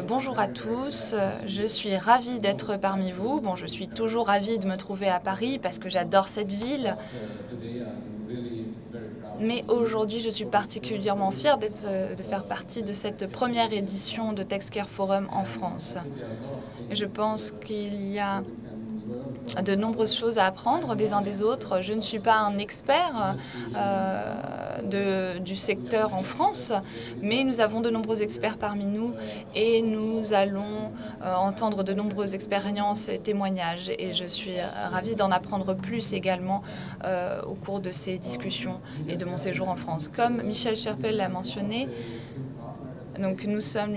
Bonjour à tous, je suis ravie d'être parmi vous. Bon, je suis toujours ravie de me trouver à Paris parce que j'adore cette ville. Mais aujourd'hui, je suis particulièrement fière de faire partie de cette première édition de TechScare Forum en France. Je pense qu'il y a de nombreuses choses à apprendre des uns des autres. Je ne suis pas un expert du secteur en France, mais nous avons de nombreux experts parmi nous et nous allons entendre de nombreuses expériences et témoignages. Et je suis ravie d'en apprendre plus également au cours de ces discussions et de mon séjour en France. Comme Michel Scherpel l'a mentionné, donc nous sommes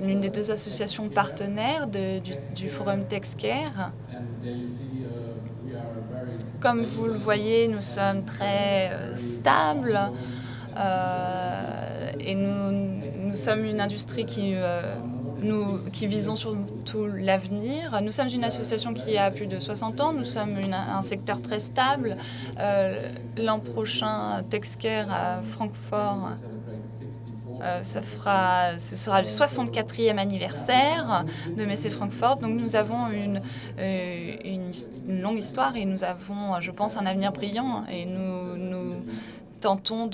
l'une des deux associations partenaires du Forum TechScare. Comme vous le voyez, nous sommes très stables et nous sommes une industrie qui visons surtout l'avenir. Nous sommes une association qui a plus de 60 ans, nous sommes un secteur très stable. L'an prochain, TechScare à Francfort, ce sera le 64e anniversaire de Messe Francfort. Donc nous avons une longue histoire et nous avons, je pense, un avenir brillant. Et nous tentons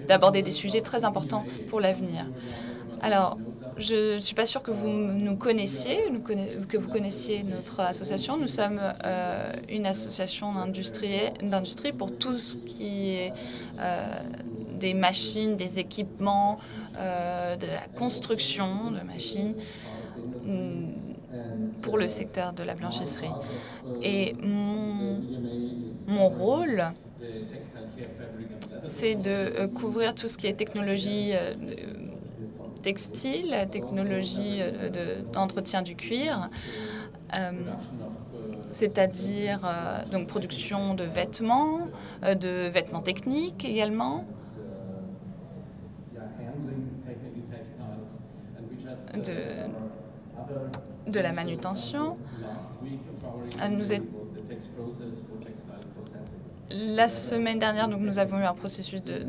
d'aborder des sujets très importants pour l'avenir. Alors, je ne suis pas sûre que vous nous connaissiez, que vous connaissiez notre association. Nous sommes une association d'industrie pour tout ce qui est des machines, des équipements, de la construction de machines pour le secteur de la blanchisserie. Et mon rôle, c'est de couvrir tout ce qui est technologie textile, technologie d'entretien du cuir, c'est-à-dire donc production de vêtements techniques également, de la manutention. La semaine dernière, donc, nous avons eu un processus de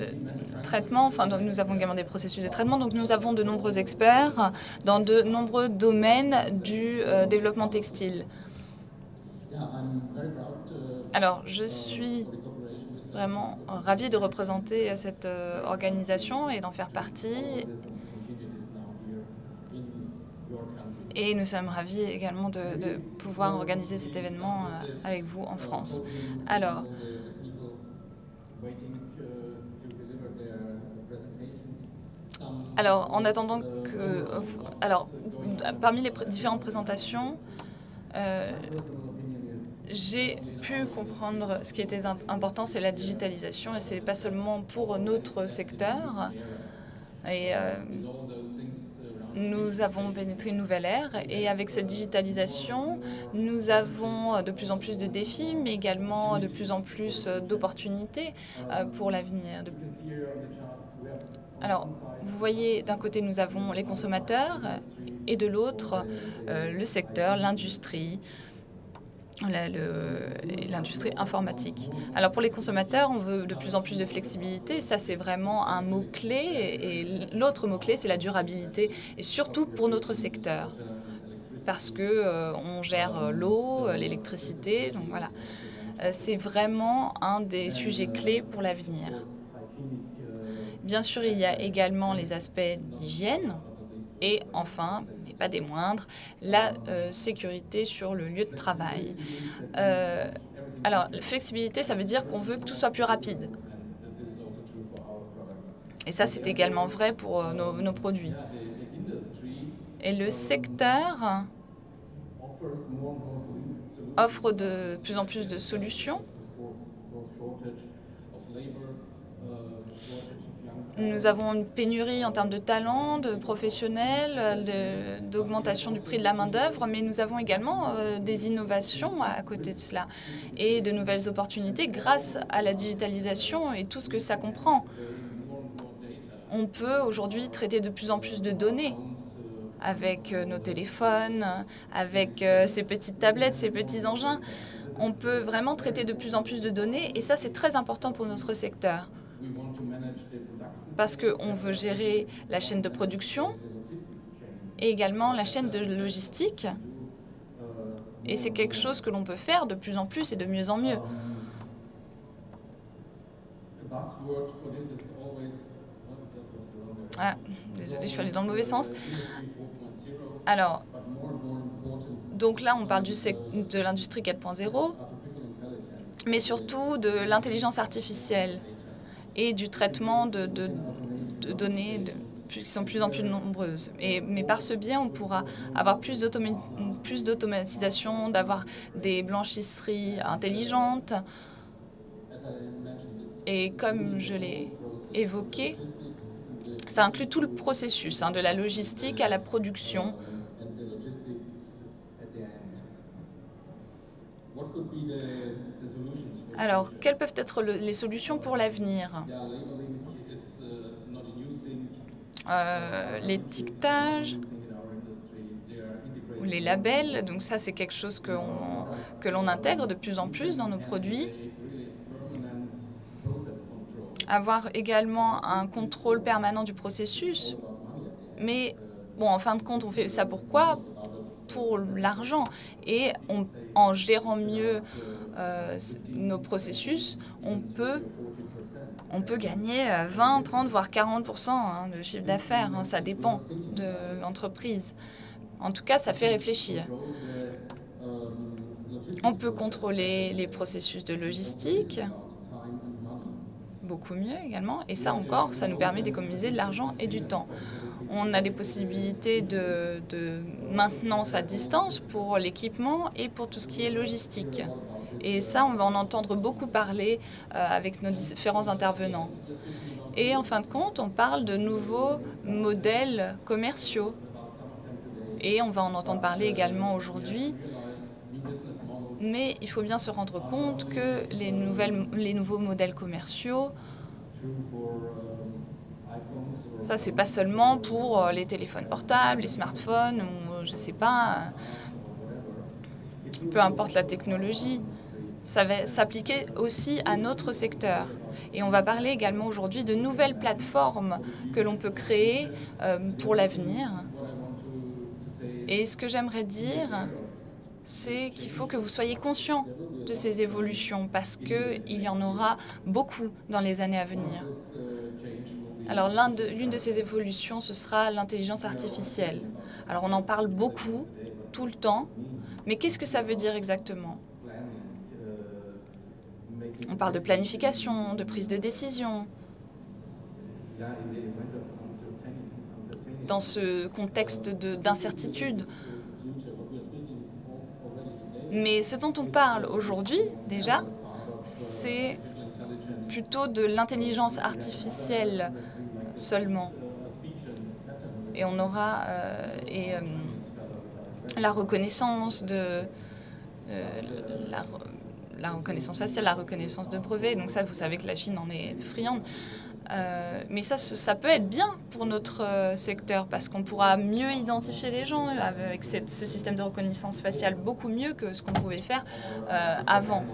traitement, nous avons également des processus de traitement, donc nous avons de nombreux experts dans de nombreux domaines du développement textile. Alors, je suis vraiment ravie de représenter cette organisation et d'en faire partie. Et nous sommes ravis également de pouvoir organiser cet événement avec vous en France. Alors, en attendant que... parmi les différentes présentations, j'ai pu comprendre ce qui était important, c'est la digitalisation, et ce n'est pas seulement pour notre secteur. Et nous avons pénétré une nouvelle ère, et avec cette digitalisation, nous avons de plus en plus de défis, mais également de plus en plus d'opportunités pour l'avenir. Alors, vous voyez, d'un côté, nous avons les consommateurs, et de l'autre, le secteur, l'industrie, l'industrie informatique. Alors pour les consommateurs, on veut de plus en plus de flexibilité. Ça, c'est vraiment un mot-clé. Et l'autre mot-clé, c'est la durabilité. Et surtout pour notre secteur. Parce que on gère l'eau, l'électricité. Donc voilà. C'est vraiment un des sujets clés pour l'avenir. Bien sûr, il y a également les aspects d'hygiène. Et enfin, mais pas des moindres, la sécurité sur le lieu de travail. Alors, la flexibilité, ça veut dire qu'on veut que tout soit plus rapide. Et ça, c'est également vrai pour nos produits. Et le secteur offre de plus en plus de solutions. Nous avons une pénurie en termes de talents, de professionnels, d'augmentation du prix de la main-d'œuvre, mais nous avons également des innovations à côté de cela et de nouvelles opportunités grâce à la digitalisation et tout ce que ça comprend. On peut aujourd'hui traiter de plus en plus de données avec nos téléphones, avec ces petites tablettes, ces petits engins. On peut vraiment traiter de plus en plus de données et ça, c'est très important pour notre secteur. Parce qu'on veut gérer la chaîne de production, et également la chaîne de logistique. Et c'est quelque chose que l'on peut faire de plus en plus et de mieux en mieux. Ah, désolé, je suis allée dans le mauvais sens. Alors, donc là, on parle de l'industrie 4.0, mais surtout de l'intelligence artificielle et du traitement de données qui sont de plus en plus nombreuses. Mais par ce biais, on pourra avoir plus d'automatisation, d'avoir des blanchisseries intelligentes. Et comme je l'ai évoqué, ça inclut tout le processus, de la logistique à la production. Alors, quelles peuvent être les solutions pour l'avenir? L'étiquetage ou les labels, donc ça c'est quelque chose que l'on intègre de plus en plus dans nos produits. Avoir également un contrôle permanent du processus. Mais bon, en fin de compte, on fait ça pourquoi? Pour l'argent. Et en gérant mieux nos processus, on peut gagner 20, 30, voire 40% de chiffre d'affaires. Ça dépend de l'entreprise. En tout cas, ça fait réfléchir. On peut contrôler les processus de logistique beaucoup mieux également. Et ça encore, ça nous permet d'économiser de l'argent et du temps. On a des possibilités de maintenance à distance pour l'équipement et pour tout ce qui est logistique. Et ça, on va en entendre beaucoup parler avec nos différents intervenants. Et en fin de compte, on parle de nouveaux modèles commerciaux. Et on va en entendre parler également aujourd'hui. Mais il faut bien se rendre compte que les nouveaux modèles commerciaux, ça, c'est pas seulement pour les téléphones portables, les smartphones, ou je sais pas, peu importe la technologie. Ça va s'appliquer aussi à notre secteur. Et on va parler également aujourd'hui de nouvelles plateformes que l'on peut créer pour l'avenir. Et ce que j'aimerais dire, c'est qu'il faut que vous soyez conscients de ces évolutions parce qu'il y en aura beaucoup dans les années à venir. Alors l'une de ces évolutions, ce sera l'intelligence artificielle. Alors on en parle beaucoup, tout le temps, mais qu'est-ce que ça veut dire exactement? On parle de planification, de prise de décision. Dans ce contexte d'incertitude. Mais ce dont on parle aujourd'hui, déjà, c'est plutôt de l'intelligence artificielle seulement. Et on aura la reconnaissance la reconnaissance faciale, la reconnaissance de brevets. Donc ça, vous savez que la Chine en est friande. Mais ça peut être bien pour notre secteur parce qu'on pourra mieux identifier les gens avec ce système de reconnaissance faciale beaucoup mieux que ce qu'on pouvait faire avant.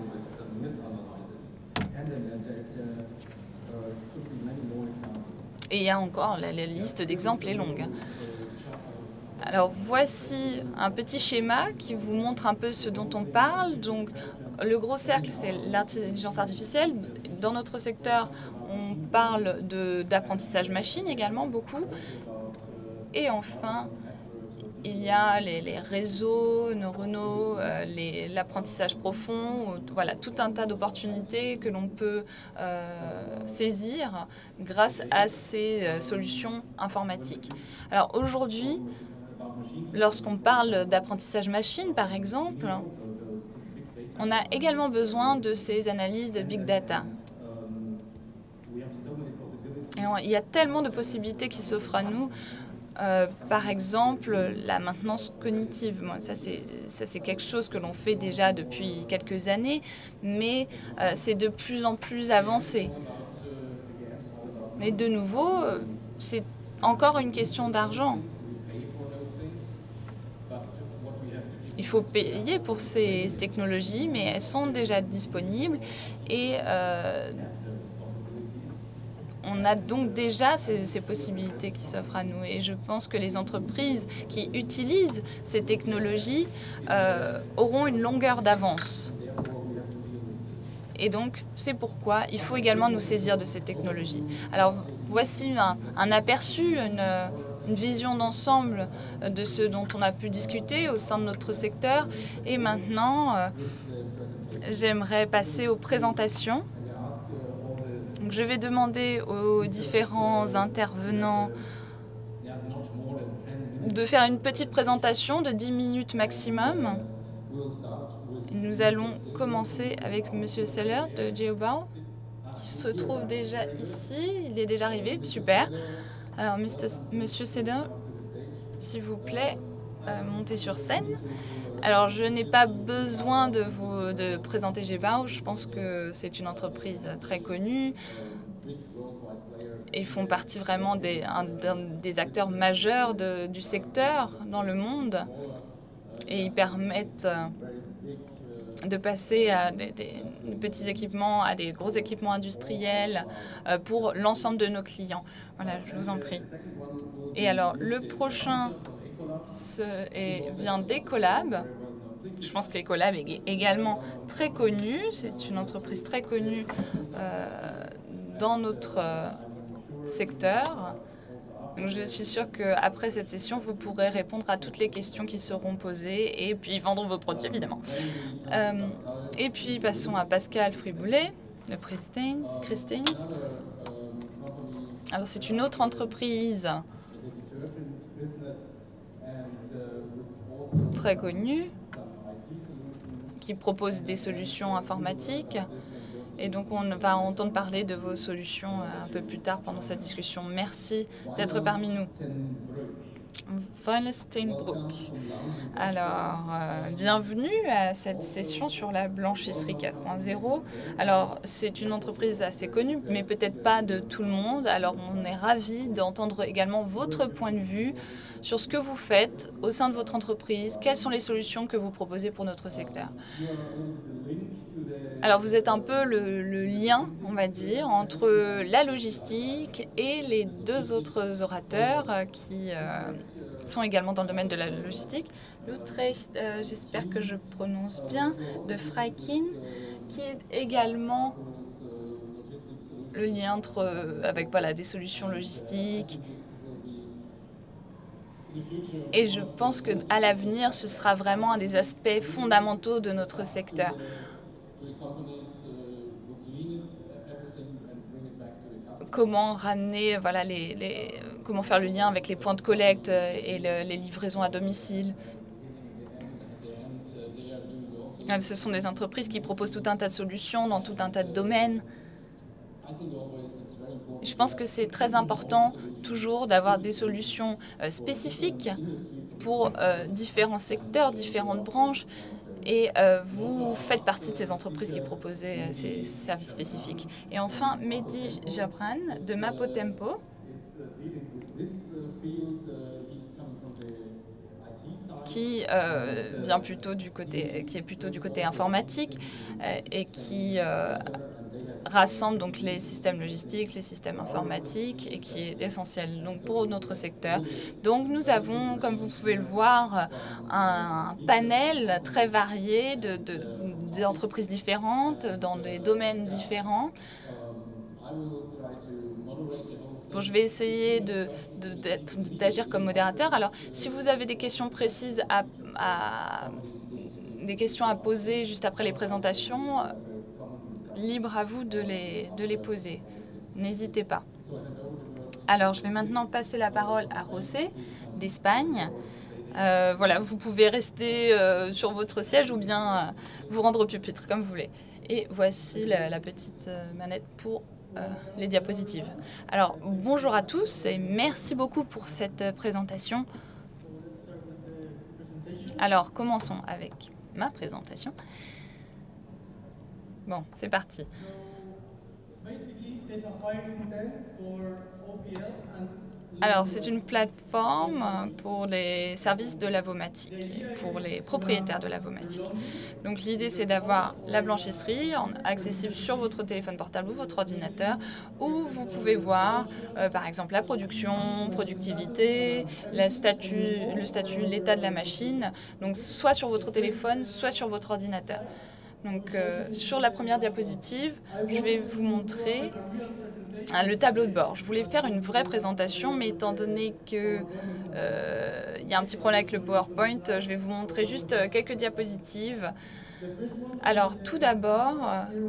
Et il y a encore, la liste d'exemples est longue. Alors voici un petit schéma qui vous montre un peu ce dont on parle. Donc le gros cercle, c'est l'intelligence artificielle. Dans notre secteur, on parle d'apprentissage machine également beaucoup. Et enfin, il y a les réseaux neuronaux, l'apprentissage profond, voilà, tout un tas d'opportunités que l'on peut saisir grâce à ces solutions informatiques. Alors aujourd'hui, lorsqu'on parle d'apprentissage machine, par exemple, on a également besoin de ces analyses de big data. Alors, il y a tellement de possibilités qui s'offrent à nous. Par exemple, la maintenance cognitive. Bon, ça, c'est quelque chose que l'on fait déjà depuis quelques années, mais c'est de plus en plus avancé. Et de nouveau, c'est encore une question d'argent. Il faut payer pour ces technologies, mais elles sont déjà disponibles et on a donc déjà ces possibilités qui s'offrent à nous. Et je pense que les entreprises qui utilisent ces technologies auront une longueur d'avance. Et donc, c'est pourquoi il faut également nous saisir de ces technologies. Alors, voici un aperçu, une vision d'ensemble de ce dont on a pu discuter au sein de notre secteur. Et maintenant, j'aimerais passer aux présentations. Donc, je vais demander aux différents intervenants de faire une petite présentation de 10 minutes maximum. Nous allons commencer avec M. Seller de Geobau, qui se trouve déjà ici. Il est déjà arrivé, super. Alors, M. Seller, s'il vous plaît, montez sur scène. Alors, je n'ai pas besoin de présenter Geobau. Je pense que c'est une entreprise très connue. Ils font partie vraiment des acteurs majeurs du secteur dans le monde. Et ils permettent de passer à des petits équipements, à des gros équipements industriels pour l'ensemble de nos clients. Voilà, je vous en prie. Et alors, le prochain vient d'Ecolab. Je pense qu'Ecolab est également très connu. C'est une entreprise très connue dans notre secteur. Donc, je suis sûre qu'après cette session, vous pourrez répondre à toutes les questions qui seront posées et puis vendre vos produits, évidemment. Et puis, passons à Pascal Friboulet de Christines. Alors, c'est une autre entreprise très connue qui propose des solutions informatiques. Et donc, on va entendre parler de vos solutions un peu plus tard pendant cette discussion. Merci d'être parmi nous. Von Steinbruck. Alors, bienvenue à cette session sur la blanchisserie 4.0. Alors, c'est une entreprise assez connue, mais peut-être pas de tout le monde. Alors, on est ravis d'entendre également votre point de vue sur ce que vous faites au sein de votre entreprise. Quelles sont les solutions que vous proposez pour notre secteur? Alors, vous êtes un peu le lien, on va dire, entre la logistique et les deux autres orateurs qui sont également dans le domaine de la logistique. L'Utrecht, j'espère que je prononce bien, de Freikin, qui est également le lien avec voilà, des solutions logistiques. Et je pense qu'à l'avenir, ce sera vraiment un des aspects fondamentaux de notre secteur. Comment ramener, voilà, comment faire le lien avec les points de collecte et les livraisons à domicile. Ce sont des entreprises qui proposent tout un tas de solutions dans tout un tas de domaines. Je pense que c'est très important toujours d'avoir des solutions spécifiques pour différents secteurs, différentes branches. Et vous faites partie de ces entreprises qui proposent ces services spécifiques. Et enfin, Mehdi Jabran de Mapotempo, qui est plutôt du côté informatique et qui rassemble donc les systèmes logistiques, les systèmes informatiques et qui est essentiel donc pour notre secteur. Donc nous avons, comme vous pouvez le voir, un panel très varié d'entreprises différentes dans des domaines différents. Bon, je vais essayer d'agir comme modérateur. Alors, si vous avez des questions précises des questions à poser juste après les présentations, libre à vous de les poser. N'hésitez pas. Alors, je vais maintenant passer la parole à José d'Espagne. Voilà, vous pouvez rester sur votre siège ou bien vous rendre au pupitre, comme vous voulez. Et voici la petite manette pour les diapositives. Alors, bonjour à tous et merci beaucoup pour cette présentation. Alors, commençons avec ma présentation. Bon, c'est parti. Alors, c'est une plateforme pour les services de lavomatique, pour les propriétaires de lavomatique. Donc, l'idée, c'est d'avoir la blanchisserie accessible sur votre téléphone portable ou votre ordinateur, où vous pouvez voir, par exemple, la production, productivité, le statut, l'état de la machine, donc soit sur votre téléphone, soit sur votre ordinateur. Donc, sur la première diapositive, je vais vous montrer le tableau de bord. Je voulais faire une vraie présentation, mais étant donné que y a un petit problème avec le PowerPoint, je vais vous montrer juste quelques diapositives. Alors, tout d'abord,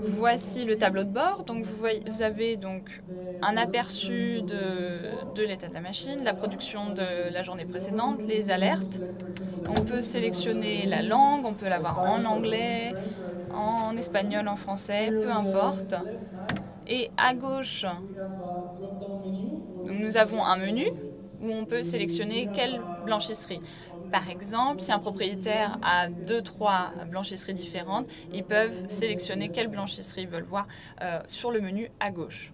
voici le tableau de bord. Donc, vous avez donc un aperçu de l'état de la machine, la production de la journée précédente, les alertes. On peut sélectionner la langue, on peut l'avoir en anglais, en espagnol, en français, peu importe. Et à gauche, nous avons un menu où on peut sélectionner quelle blanchisserie. Par exemple, si un propriétaire a 2-3 blanchisseries différentes, ils peuvent sélectionner quelle blanchisserie ils veulent voir sur le menu à gauche.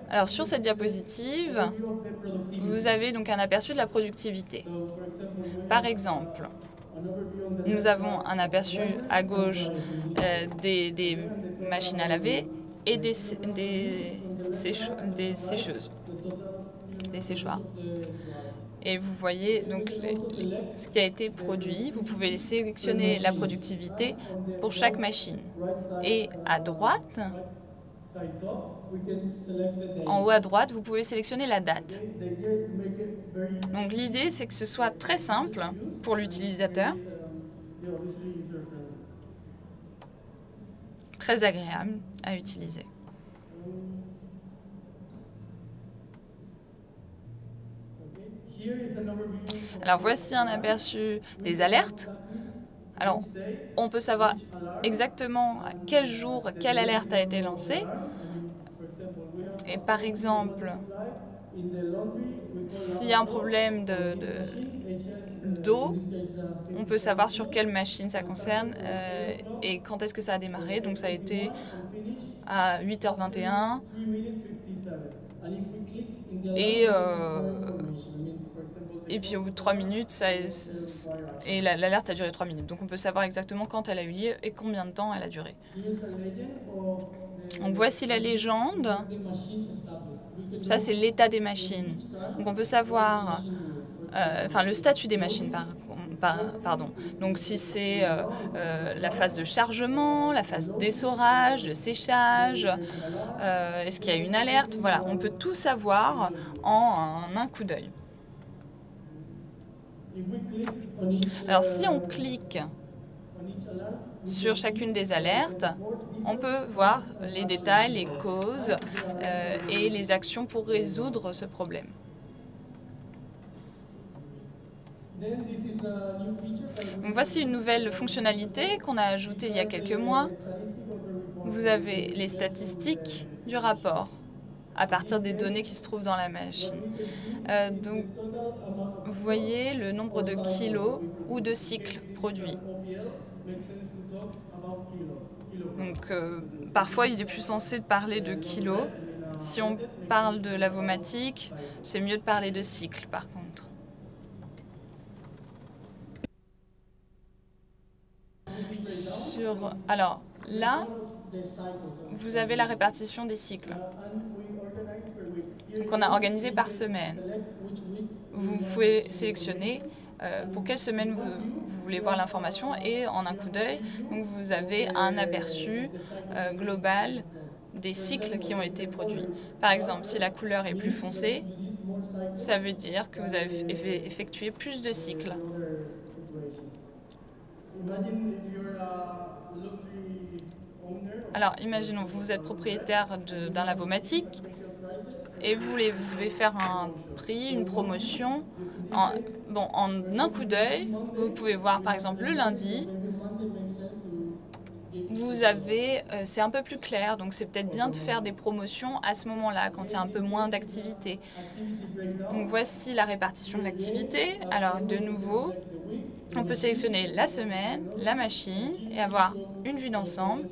Alors sur cette diapositive, vous avez donc un aperçu de la productivité. Par exemple, nous avons un aperçu à gauche des machines à laver et des sécheuses, des séchoirs. Et vous voyez donc ce qui a été produit. Vous pouvez sélectionner la productivité pour chaque machine. Et à droite, en haut à droite, vous pouvez sélectionner la date. Donc l'idée, c'est que ce soit très simple pour l'utilisateur, très agréable à utiliser. Alors voici un aperçu des alertes. Alors, on peut savoir exactement à quel jour, quelle alerte a été lancée. Et par exemple, s'il y a un problème d'eau, on peut savoir sur quelle machine ça concerne et quand est-ce que ça a démarré. Donc ça a été à 8h21 et puis au bout de 3 minutes, l'alerte a duré 3 minutes. Donc on peut savoir exactement quand elle a eu lieu et combien de temps elle a duré. Donc voici la légende. Ça, c'est l'état des machines. Donc on peut savoir, le statut des machines, pardon. Donc si c'est la phase de chargement, la phase d'essorage, de séchage, est-ce qu'il y a une alerte? Voilà, on peut tout savoir en un coup d'œil. Alors si on clique sur chacune des alertes, on peut voir les détails, les causes et les actions pour résoudre ce problème. Donc, voici une nouvelle fonctionnalité qu'on a ajoutée il y a quelques mois. Vous avez les statistiques du rapport à partir des données qui se trouvent dans la machine. Donc, vous voyez le nombre de kilos ou de cycles produits. Donc, parfois, il est plus sensé de parler de kilos. Si on parle de lavomatique, c'est mieux de parler de cycles, par contre. Alors, là, vous avez la répartition des cycles. Donc, on a organisé par semaine. Vous pouvez sélectionner pour quelle semaine vous voulez voir l'information et en un coup d'œil, vous avez un aperçu global des cycles qui ont été produits. Par exemple, si la couleur est plus foncée, ça veut dire que vous avez effectué plus de cycles. Alors, imaginons, vous êtes propriétaire d'un lavomatique et vous voulez faire un prix, une promotion. En un coup d'œil, vous pouvez voir par exemple le lundi, c'est un peu plus clair, donc c'est peut-être bien de faire des promotions à ce moment-là, quand il y a un peu moins d'activité. Donc voici la répartition de l'activité. Alors de nouveau, on peut sélectionner la semaine, la machine et avoir une vue d'ensemble.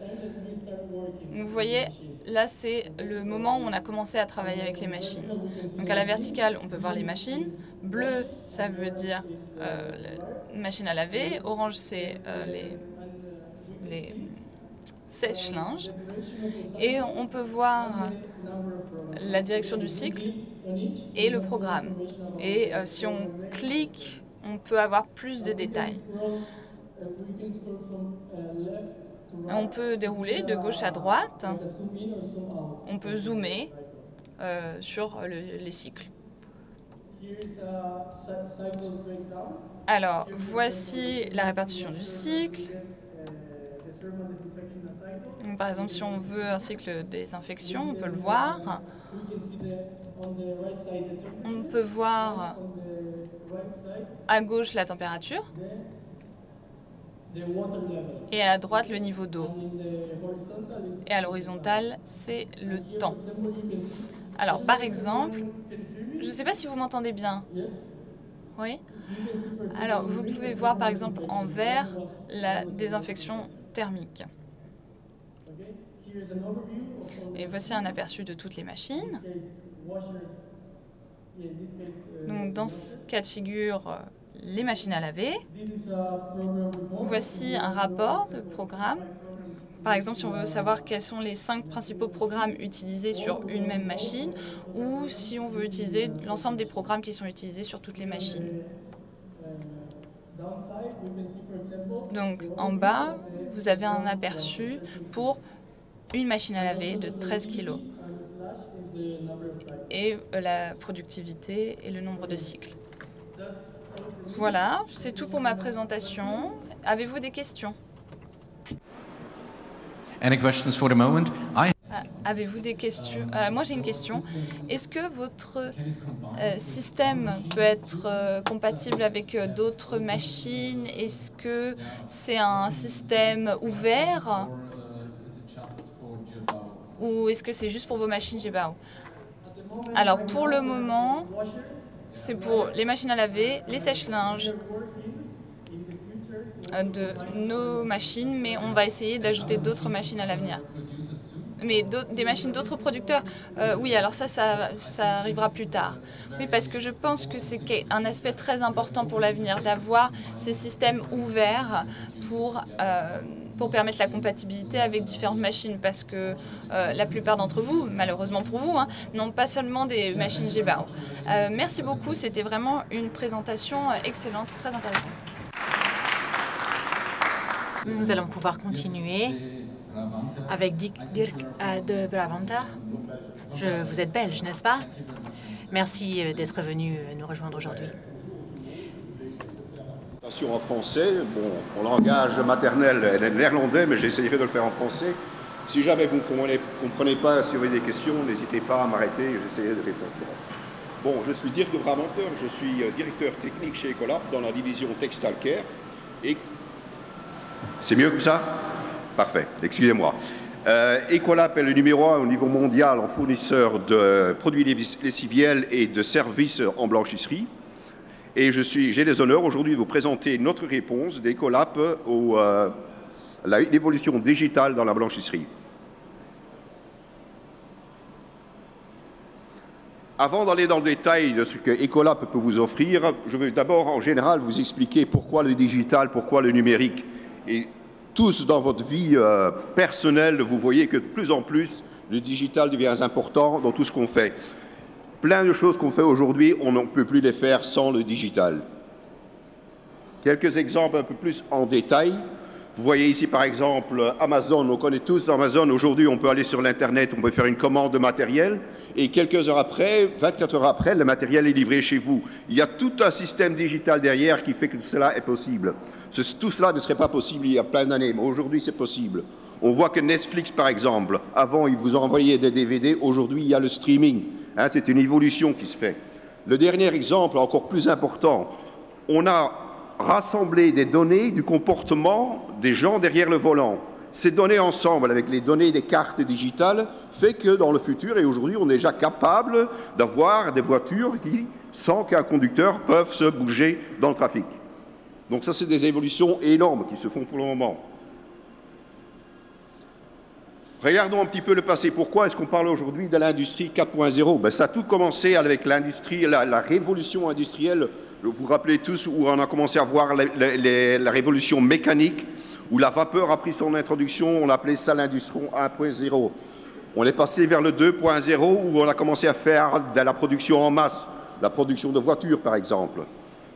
Vous voyez là, c'est le moment où on a commencé à travailler avec les machines. Donc à la verticale, on peut voir les machines. Bleu, ça veut dire machine à laver. Orange, c'est les sèche-linge. Et on peut voir la direction du cycle et le programme. Et si on clique, on peut avoir plus de détails. On peut dérouler de gauche à droite. On peut zoomer sur les cycles. Alors, voici la répartition du cycle. Donc, par exemple, si on veut un cycle de désinfection, on peut le voir. On peut voir à gauche la température et à droite le niveau d'eau. Et à l'horizontale, c'est le temps. Alors, par exemple, je ne sais pas si vous m'entendez bien. Oui? Alors, vous pouvez voir, par exemple, en vert, la désinfection thermique. Et voici un aperçu de toutes les machines. Donc, dans ce cas de figure, les machines à laver. Voici un rapport de programme. Par exemple, si on veut savoir quels sont les 5 principaux programmes utilisés sur une même machine, ou si on veut utiliser l'ensemble des programmes qui sont utilisés sur toutes les machines. Donc, en bas, vous avez un aperçu pour une machine à laver de 13 kg. Et la productivité et le nombre de cycles. Voilà, c'est tout pour ma présentation. Avez-vous des questions? Any questions for the moment? Avez-vous des questions? Moi, j'ai une question. Est-ce que votre système peut être compatible avec d'autres machines? Est-ce que c'est un système ouvert? Ou est-ce que c'est juste pour vos machines Gebao? Alors, pour le moment, c'est pour les machines à laver, les sèche-linges de nos machines, mais on va essayer d'ajouter d'autres machines à l'avenir. Mais des machines d'autres producteurs, oui, alors ça arrivera plus tard. Oui, parce que je pense que c'est un aspect très important pour l'avenir, d'avoir ces systèmes ouverts pour permettre la compatibilité avec différentes machines, parce que la plupart d'entre vous, malheureusement pour vous, n'ont pas seulement des machines Gebao. Merci beaucoup, c'était vraiment une présentation excellente, très intéressante. Nous allons pouvoir continuer avec Dirk de Bravanta. Vous êtes belge, n'est-ce pas? Merci d'être venu nous rejoindre aujourd'hui. En français, bon, mon langage maternel est néerlandais, mais j'essaierai de le faire en français. Si jamais vous ne comprenez pas, si vous avez des questions, n'hésitez pas à m'arrêter, j'essaierai de répondre. Bon, je suis Dirk de Bravanta, je suis directeur technique chez Ecolab dans la division Textile Care. Et c'est mieux comme ça? Parfait, excusez-moi. Ecolab est le numéro 1 au niveau mondial en fournisseur de produits lessiviels et de services en blanchisserie. Et j'ai les honneurs aujourd'hui de vous présenter notre réponse d'Ecolab à l'évolution digitale dans la blanchisserie. Avant d'aller dans le détail de ce que Ecolab peut vous offrir, je veux d'abord en général vous expliquer pourquoi le digital, pourquoi le numérique. Et tous dans votre vie personnelle, vous voyez que de plus en plus, le digital devient important dans tout ce qu'on fait. Plein de choses qu'on fait aujourd'hui, on ne peut plus les faire sans le digital. Quelques exemples un peu plus en détail. Vous voyez ici par exemple Amazon, on connaît tous Amazon. Aujourd'hui, on peut aller sur l'Internet, on peut faire une commande de matériel et quelques heures après, 24 heures après, le matériel est livré chez vous. Il y a tout un système digital derrière qui fait que cela est possible. Tout cela ne serait pas possible il y a plein d'années, mais aujourd'hui c'est possible. On voit que Netflix par exemple, avant ils vous envoyaient des DVD, aujourd'hui il y a le streaming. C'est une évolution qui se fait. Le dernier exemple, encore plus important, on a rassemblé des données du comportement des gens derrière le volant. Ces données ensemble, avec les données des cartes digitales, fait que dans le futur et aujourd'hui, on est déjà capable d'avoir des voitures qui, sans qu'un conducteur, peuvent se bouger dans le trafic. Donc ça, c'est des évolutions énormes qui se font pour le moment. Regardons un petit peu le passé. Pourquoi est-ce qu'on parle aujourd'hui de l'industrie 4.0? Ben, ça a tout commencé avec l'industrie, la révolution industrielle. Vous vous rappelez tous où on a commencé à voir la révolution mécanique, où la vapeur a pris son introduction, on appelait ça l'industrie 1.0. On est passé vers le 2.0, où on a commencé à faire de la production en masse, la production de voitures par exemple.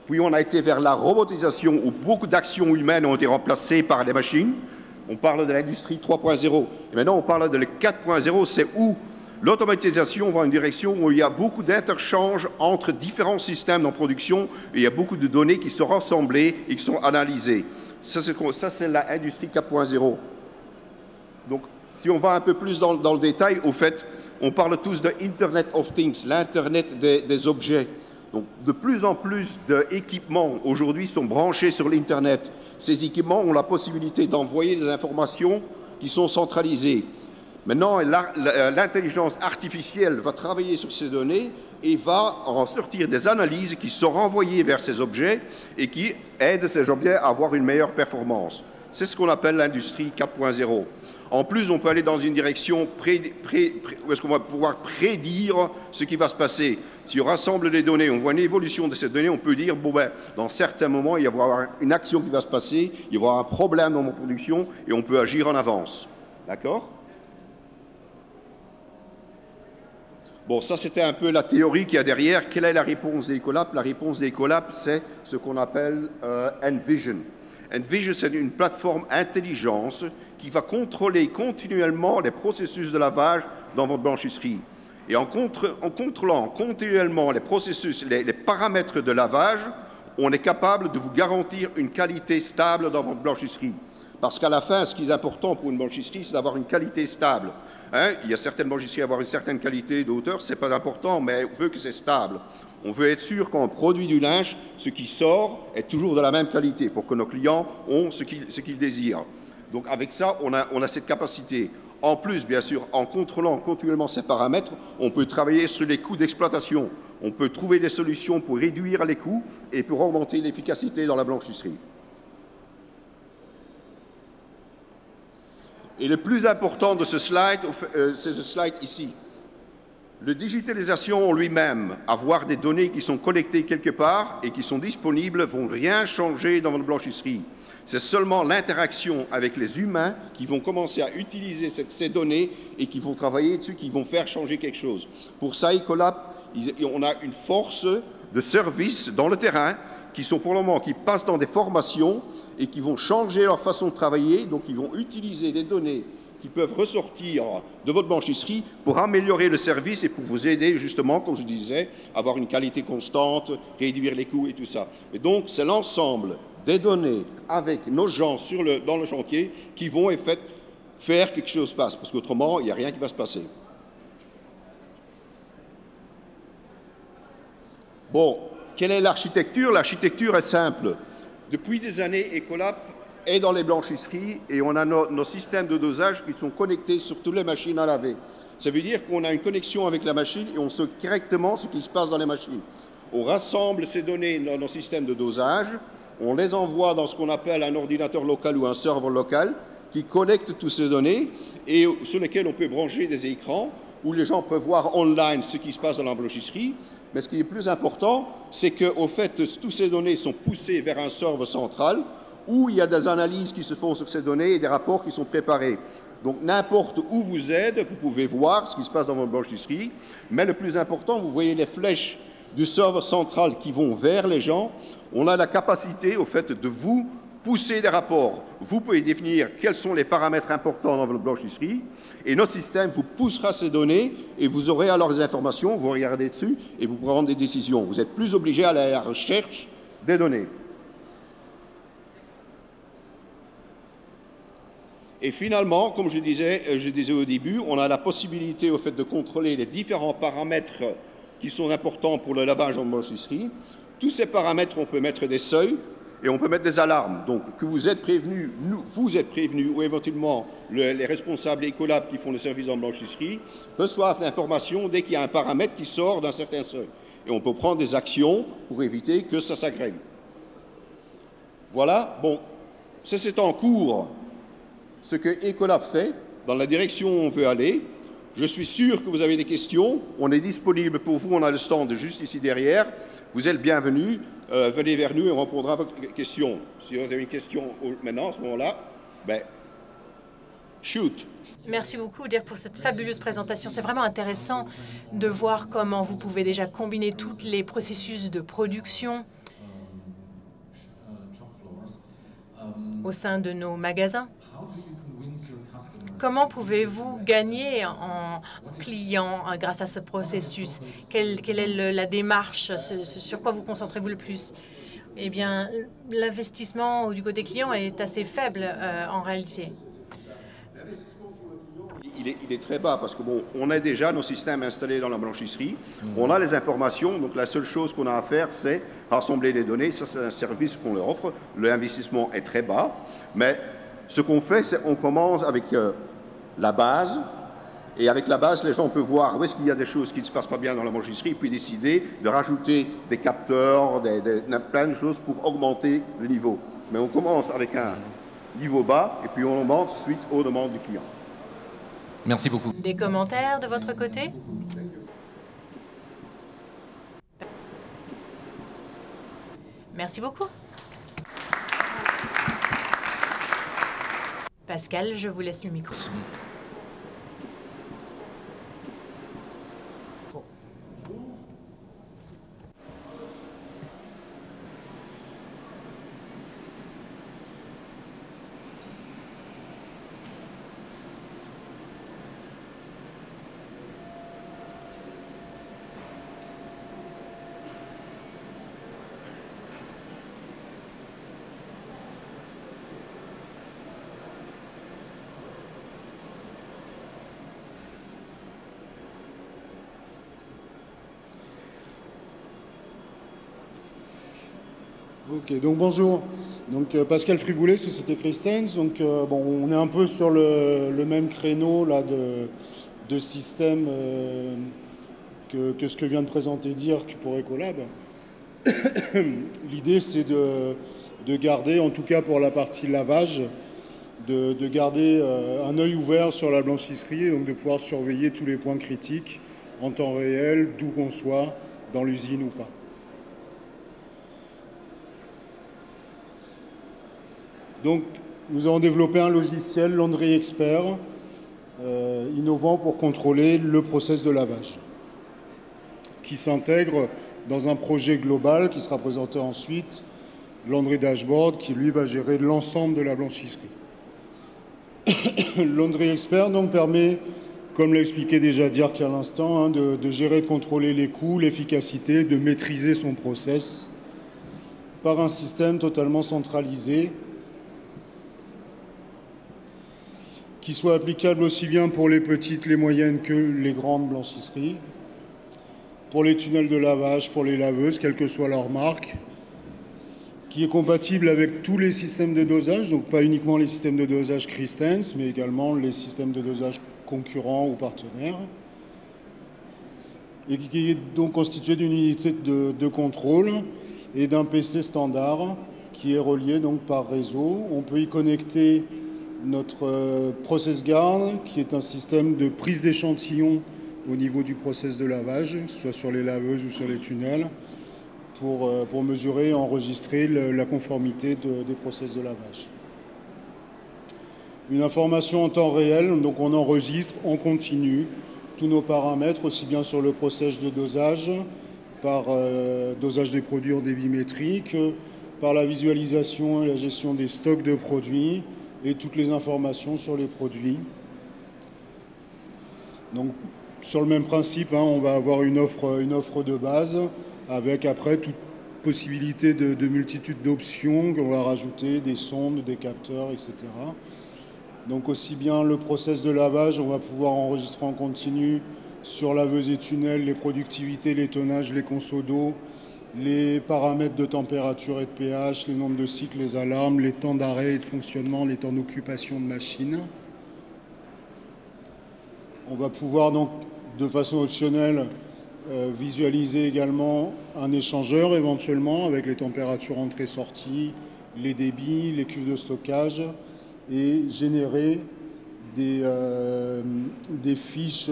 Puis on a été vers la robotisation, où beaucoup d'actions humaines ont été remplacées par des machines. On parle de l'industrie 3.0. Et maintenant, on parle de la 4.0, c'est où l'automatisation va dans une direction où il y a beaucoup d'interchanges entre différents systèmes en production et il y a beaucoup de données qui sont rassemblées et qui sont analysées. Ça, c'est l'industrie 4.0. Donc, si on va un peu plus dans le détail, au fait, on parle tous de Internet of Things, l'Internet des objets. Donc, de plus en plus d'équipements aujourd'hui sont branchés sur l'Internet. Ces équipements ont la possibilité d'envoyer des informations qui sont centralisées. Maintenant, l'intelligence artificielle va travailler sur ces données et va en sortir des analyses qui sont renvoyées vers ces objets et qui aident ces objets à avoir une meilleure performance. C'est ce qu'on appelle l'industrie 4.0. En plus, on peut aller dans une direction où est-ce qu'on va pouvoir prédire ce qui va se passer. Si on rassemble les données, on voit une évolution de ces données, on peut dire, bon ben, dans certains moments, il va y avoir une action qui va se passer, il va y avoir un problème dans mon production et on peut agir en avance. D'accord? Bon, ça c'était un peu la théorie qu'il y a derrière. Quelle est la réponse d'Ecolab? La réponse d'Ecolab, c'est ce qu'on appelle Envision. Envision, c'est une plateforme intelligence qui va contrôler continuellement les processus de lavage dans votre blanchisserie. Et en contrôlant continuellement les processus, les paramètres de lavage, on est capable de vous garantir une qualité stable dans votre blanchisserie. Parce qu'à la fin, ce qui est important pour une blanchisserie, c'est d'avoir une qualité stable. Hein? Il y a certaines blanchisseries qui avoir une certaine qualité de hauteur, ce n'est pas important, mais on veut que c'est stable. On veut être sûr quand on produit du linge, ce qui sort est toujours de la même qualité pour que nos clients ont ce qu'ils désirent. Donc avec ça, on a cette capacité. En plus, bien sûr, en contrôlant continuellement ces paramètres, on peut travailler sur les coûts d'exploitation. On peut trouver des solutions pour réduire les coûts et pour augmenter l'efficacité dans la blanchisserie. Et le plus important de ce slide, c'est ce slide ici. La digitalisation en lui-même, avoir des données qui sont collectées quelque part et qui sont disponibles, ne vont rien changer dans votre blanchisserie. C'est seulement l'interaction avec les humains qui vont commencer à utiliser ces données et qui vont travailler dessus, qui vont faire changer quelque chose. Pour ça, Ecolab, on a une force de service dans le terrain qui sont pour le moment, qui passent dans des formations et qui vont changer leur façon de travailler. Donc, ils vont utiliser des données qui peuvent ressortir de votre blanchisserie pour améliorer le service et pour vous aider justement, comme je disais, à avoir une qualité constante, réduire les coûts et tout ça. Et donc, c'est l'ensemble des données avec nos gens dans le chantier qui vont faire que quelque chose se passe, parce qu'autrement, il n'y a rien qui va se passer. Bon, quelle est l'architecture? L'architecture est simple. Depuis des années, Ecolab est dans les blanchisseries et on a nos systèmes de dosage qui sont connectés sur toutes les machines à laver. Ça veut dire qu'on a une connexion avec la machine et on sait directement ce qui se passe dans les machines. On rassemble ces données dans nos systèmes de dosage, on les envoie dans ce qu'on appelle un ordinateur local ou un serveur local qui connecte toutes ces données et sur lesquels on peut brancher des écrans où les gens peuvent voir online ce qui se passe dans la blanchisserie. Mais ce qui est plus important, c'est qu'au fait, toutes ces données sont poussées vers un serveur central où il y a des analyses qui se font sur ces données et des rapports qui sont préparés. Donc, n'importe où vous êtes, vous pouvez voir ce qui se passe dans votre blanchisserie. Mais le plus important, vous voyez les flèches du serveur central qui vont vers les gens. On a la capacité, au fait, de vous pousser des rapports. Vous pouvez définir quels sont les paramètres importants dans votre blanchisserie et notre système vous poussera ces données et vous aurez alors des informations, vous regardez dessus et vous prendrez des décisions. Vous êtes plus obligé à aller à la recherche des données. Et finalement, comme je disais au début, on a la possibilité au fait de contrôler les différents paramètres qui sont importants pour le lavage en blanchisserie. Tous ces paramètres, on peut mettre des seuils et on peut mettre des alarmes. Donc, que vous êtes prévenus, vous êtes prévenus, ou éventuellement les responsables Ecolab qui font le service en blanchisserie reçoivent l'information dès qu'il y a un paramètre qui sort d'un certain seuil. Et on peut prendre des actions pour éviter que ça s'agrège. Voilà, bon, ça c'est en cours. Ce que Ecolab fait, dans la direction où on veut aller. Je suis sûr que vous avez des questions. On est disponible pour vous. On a le stand juste ici derrière. Vous êtes bienvenus. Venez vers nous et on répondra à vos questions. Si vous avez une question maintenant, à ce moment-là, ben, shoot. Merci beaucoup, Dirk, pour cette fabuleuse présentation. C'est vraiment intéressant de voir comment vous pouvez déjà combiner tous les processus de production au sein de nos magasins. Comment pouvez-vous gagner en clients grâce à ce processus? Quelle est la démarche? Sur quoi vous concentrez-vous le plus? Eh bien, l'investissement du côté client est assez faible en réalité. Il est très bas parce que bon, on a déjà nos systèmes installés dans la blanchisserie, on a les informations, donc la seule chose qu'on a à faire, c'est rassembler les données. Ça, c'est un service qu'on leur offre. L'investissement est très bas, mais ce qu'on fait, c'est qu'on commence avec la base, et avec la base, les gens peuvent voir où est-ce qu'il y a des choses qui ne se passent pas bien dans la blanchisserie, puis décider de rajouter des capteurs, plein de choses pour augmenter le niveau. Mais on commence avec un niveau bas, et puis on monte suite aux demandes du client. Merci beaucoup. Des commentaires de votre côté? Merci beaucoup. Pascal, je vous laisse le micro. Ok, donc bonjour. Donc Pascal Friboulet, Société Christens. Donc bon, on est un peu sur le même créneau là de système que ce que vient de présenter Dirk pour Ecolab. L'idée, c'est de garder, en tout cas pour la partie lavage, de garder un œil ouvert sur la blanchisserie, donc de pouvoir surveiller tous les points critiques en temps réel, d'où qu'on soit, dans l'usine ou pas. Donc, nous avons développé un logiciel Laundry Expert innovant pour contrôler le process de lavage, qui s'intègre dans un projet global qui sera présenté ensuite, Laundry Dashboard, qui lui va gérer l'ensemble de la blanchisserie. Laundry Expert donc permet, comme l'a expliqué déjà Dirk à l'instant, de gérer, de contrôler les coûts, l'efficacité, de maîtriser son process par un système totalement centralisé qui soit applicable aussi bien pour les petites, les moyennes que les grandes blanchisseries, pour les tunnels de lavage, pour les laveuses, quelle que soit leur marque, qui est compatible avec tous les systèmes de dosage, donc pas uniquement les systèmes de dosage Christens, mais également les systèmes de dosage concurrents ou partenaires, et qui est donc constitué d'une unité de contrôle et d'un PC standard qui est relié donc par réseau. On peut y connecter notre Process Guard, qui est un système de prise d'échantillons au niveau du process de lavage, soit sur les laveuses ou sur les tunnels, pour mesurer et enregistrer la conformité des process de lavage. Une information en temps réel, donc on enregistre en continu tous nos paramètres, aussi bien sur le process de dosage, par dosage des produits en débit métrique, par la visualisation et la gestion des stocks de produits, et toutes les informations sur les produits. Donc, sur le même principe, on va avoir une offre de base avec après toute possibilité de multitude d'options qu'on va rajouter, des sondes, des capteurs, etc. Donc aussi bien le process de lavage, on va pouvoir enregistrer en continu sur laveuse et tunnel les productivités, les tonnages, les consos d'eau, les paramètres de température et de pH, les nombres de cycles, les alarmes, les temps d'arrêt et de fonctionnement, les temps d'occupation de machines. On va pouvoir donc, de façon optionnelle, visualiser également un échangeur éventuellement avec les températures entrée-sortie, les débits, les cuves de stockage et générer des fiches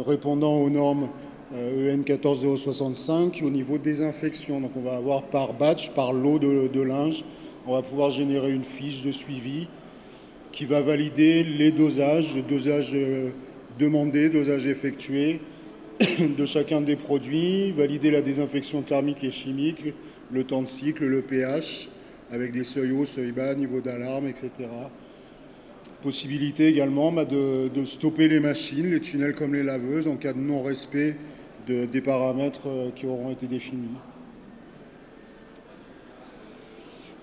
répondant aux normes EN 14065 au niveau désinfection. Donc on va avoir par batch, par lot de linge, on va pouvoir générer une fiche de suivi qui va valider les dosages demandés, dosages effectués de chacun des produits, valider la désinfection thermique et chimique, le temps de cycle, le pH, avec des seuils hauts, seuils bas, niveau d'alarme, etc. Possibilité également de stopper les machines, les tunnels comme les laveuses, en cas de non-respect des paramètres qui auront été définis.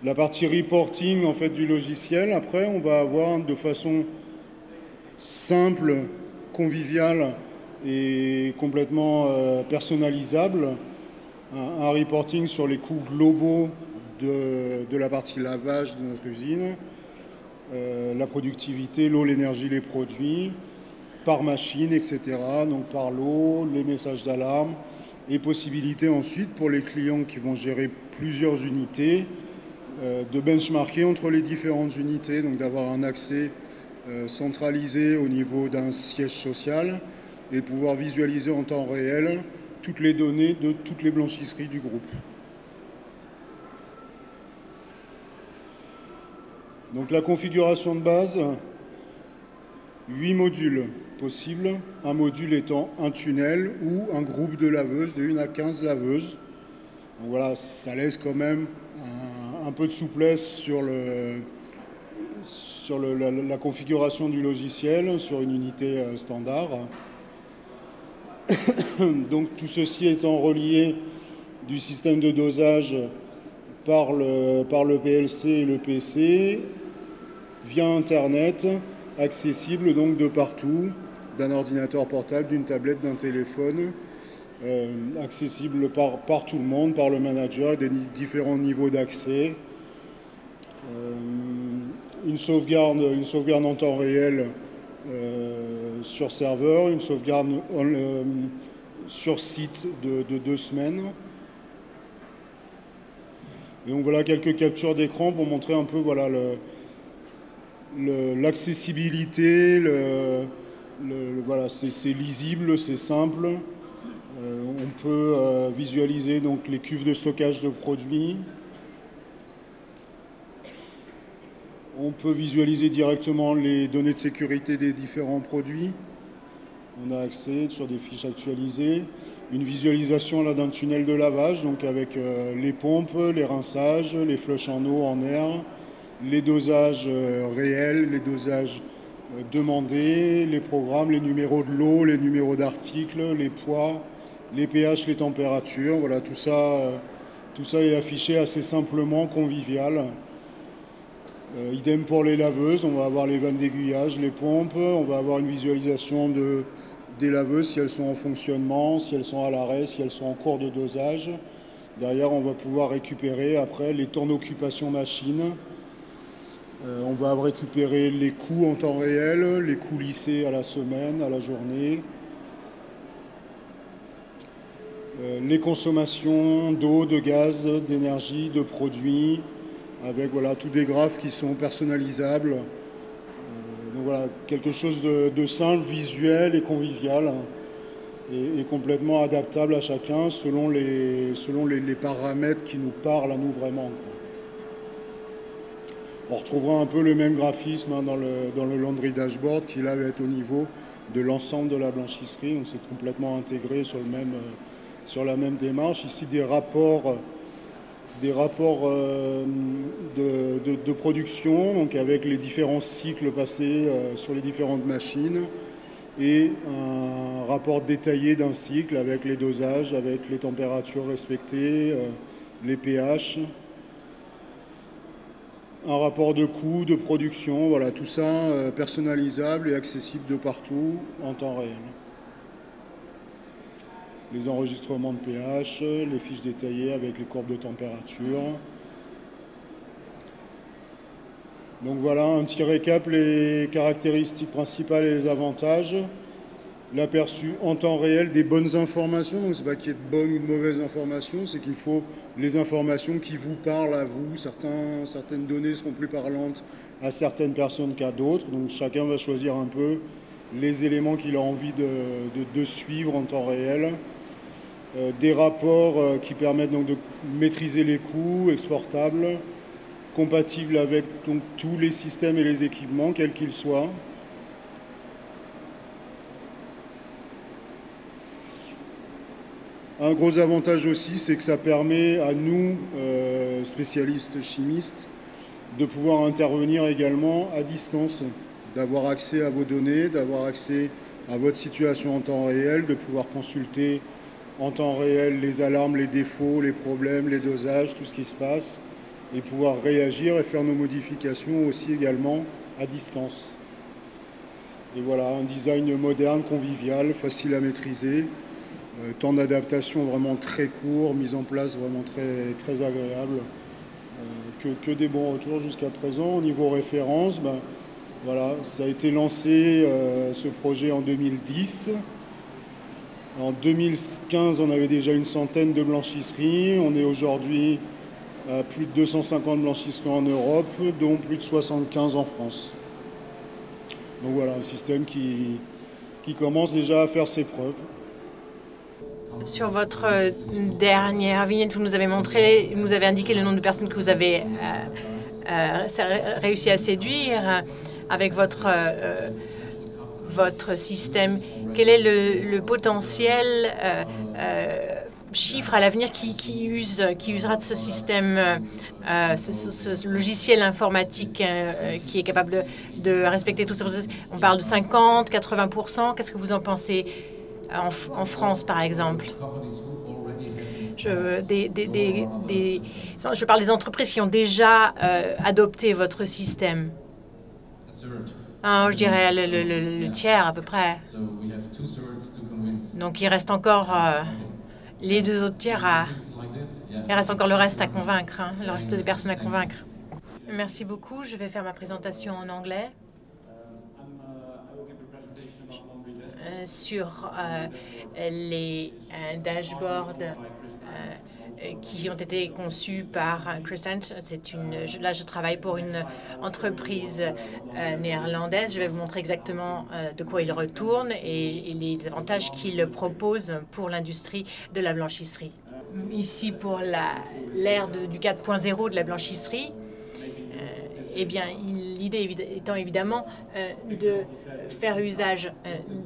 La partie reporting en fait, du logiciel, après, on va avoir de façon simple, conviviale et complètement personnalisable un reporting sur les coûts globaux de la partie lavage de notre usine, la productivité, l'eau, l'énergie, les produits, par machine, etc. Donc par lot, les messages d'alarme et possibilité ensuite pour les clients qui vont gérer plusieurs unités de benchmarker entre les différentes unités, donc d'avoir un accès centralisé au niveau d'un siège social et pouvoir visualiser en temps réel toutes les données de toutes les blanchisseries du groupe. Donc la configuration de base, 8 modules possibles, un module étant un tunnel ou un groupe de laveuses, de 1 à 15 laveuses. Donc voilà, ça laisse quand même un peu de souplesse sur la configuration du logiciel, sur une unité standard. Donc tout ceci étant relié du système de dosage par le PLC et le PC via Internet, accessible donc de partout, d'un ordinateur portable, d'une tablette, d'un téléphone, accessible par tout le monde, par le manager, des différents niveaux d'accès. Une sauvegarde en temps réel sur serveur, une sauvegarde sur site de 2 semaines. Et donc voilà quelques captures d'écran pour montrer un peu voilà, l'accessibilité, voilà, c'est lisible, c'est simple. On peut visualiser donc les cuves de stockage de produits. On peut visualiser directement les données de sécurité des différents produits. On a accès sur des fiches actualisées. Une visualisation là d'un tunnel de lavage, donc avec les pompes, les rinçages, les flushs en eau, en air, les dosages réels, les dosages demandés, les programmes, les numéros de l'eau, les numéros d'articles, les poids, les pH, les températures. Voilà, tout ça est affiché assez simplement, convivial. Idem pour les laveuses, on va avoir les vannes d'aiguillage, les pompes, on va avoir une visualisation des laveuses, si elles sont en fonctionnement, si elles sont à l'arrêt, si elles sont en cours de dosage. Derrière, on va pouvoir récupérer après les temps d'occupation machine. On va récupérer les coûts en temps réel, les coûts lissés à la semaine, à la journée. Les consommations d'eau, de gaz, d'énergie, de produits, avec voilà, tous des graphes qui sont personnalisables. Donc voilà, quelque chose de simple, visuel et convivial, et complètement adaptable à chacun selon les paramètres qui nous parlent à nous vraiment. On retrouvera un peu le même graphisme dans le laundry dashboard qui là va être au niveau de l'ensemble de la blanchisserie. Donc c'est complètement intégré sur la même démarche. Ici des rapports de production, donc avec les différents cycles passés sur les différentes machines, et un rapport détaillé d'un cycle avec les dosages, avec les températures respectées, les pH, un rapport de coût, de production, voilà, tout ça personnalisable et accessible de partout en temps réel. Les enregistrements de pH, les fiches détaillées avec les courbes de température. Donc voilà un petit récap, les caractéristiques principales et les avantages. l'aperçu en temps réel des bonnes informations. Donc, c'est pas qu'il y ait de bonnes ou de mauvaises informations, c'est qu'il faut les informations qui vous parlent à vous. Certaines données seront plus parlantes à certaines personnes qu'à d'autres. Donc, chacun va choisir un peu les éléments qu'il a envie de suivre en temps réel. Des rapports qui permettent donc de maîtriser les coûts, exportables, compatibles avec donc, tous les systèmes et les équipements, quels qu'ils soient. Un gros avantage aussi, c'est que ça permet à nous, spécialistes chimistes, de pouvoir intervenir également à distance, d'avoir accès à vos données, d'avoir accès à votre situation en temps réel, de pouvoir consulter en temps réel les alarmes, les défauts, les problèmes, les dosages, tout ce qui se passe, et pouvoir réagir et faire nos modifications aussi également à distance. Et voilà, un design moderne, convivial, facile à maîtriser, temps d'adaptation vraiment très court, mise en place vraiment très agréable. Que des bons retours jusqu'à présent. Au niveau référence, ben, voilà, ça a été lancé ce projet en 2010. En 2015, on avait déjà une centaine de blanchisseries. On est aujourd'hui à plus de 250 blanchisseries en Europe, dont plus de 75 en France. Donc voilà, un système qui commence déjà à faire ses preuves. Sur votre dernière vignette, vous nous avez montré, vous avez indiqué le nombre de personnes que vous avez réussi à séduire avec votre système. Quel est le potentiel chiffre à l'avenir qui usera de ce système, ce logiciel informatique qui est capable de respecter tout ça? On parle de 50, 80%. Qu'est-ce que vous en pensez en France, par exemple? Je parle des entreprises qui ont déjà adopté votre système. Je dirais le tiers à peu près. Donc il reste encore les deux autres tiers il reste encore le reste à convaincre, le reste des personnes à convaincre. Merci beaucoup. Je vais faire ma présentation en anglais sur les dashboards qui ont été conçus par Crescent. Là, je travaille pour une entreprise néerlandaise. Je vais vous montrer exactement de quoi il retourne et les avantages qu'il propose pour l'industrie de la blanchisserie. Ici, pour l'ère du 4.0 de la blanchisserie, eh bien, l'idée étant évidemment de faire usage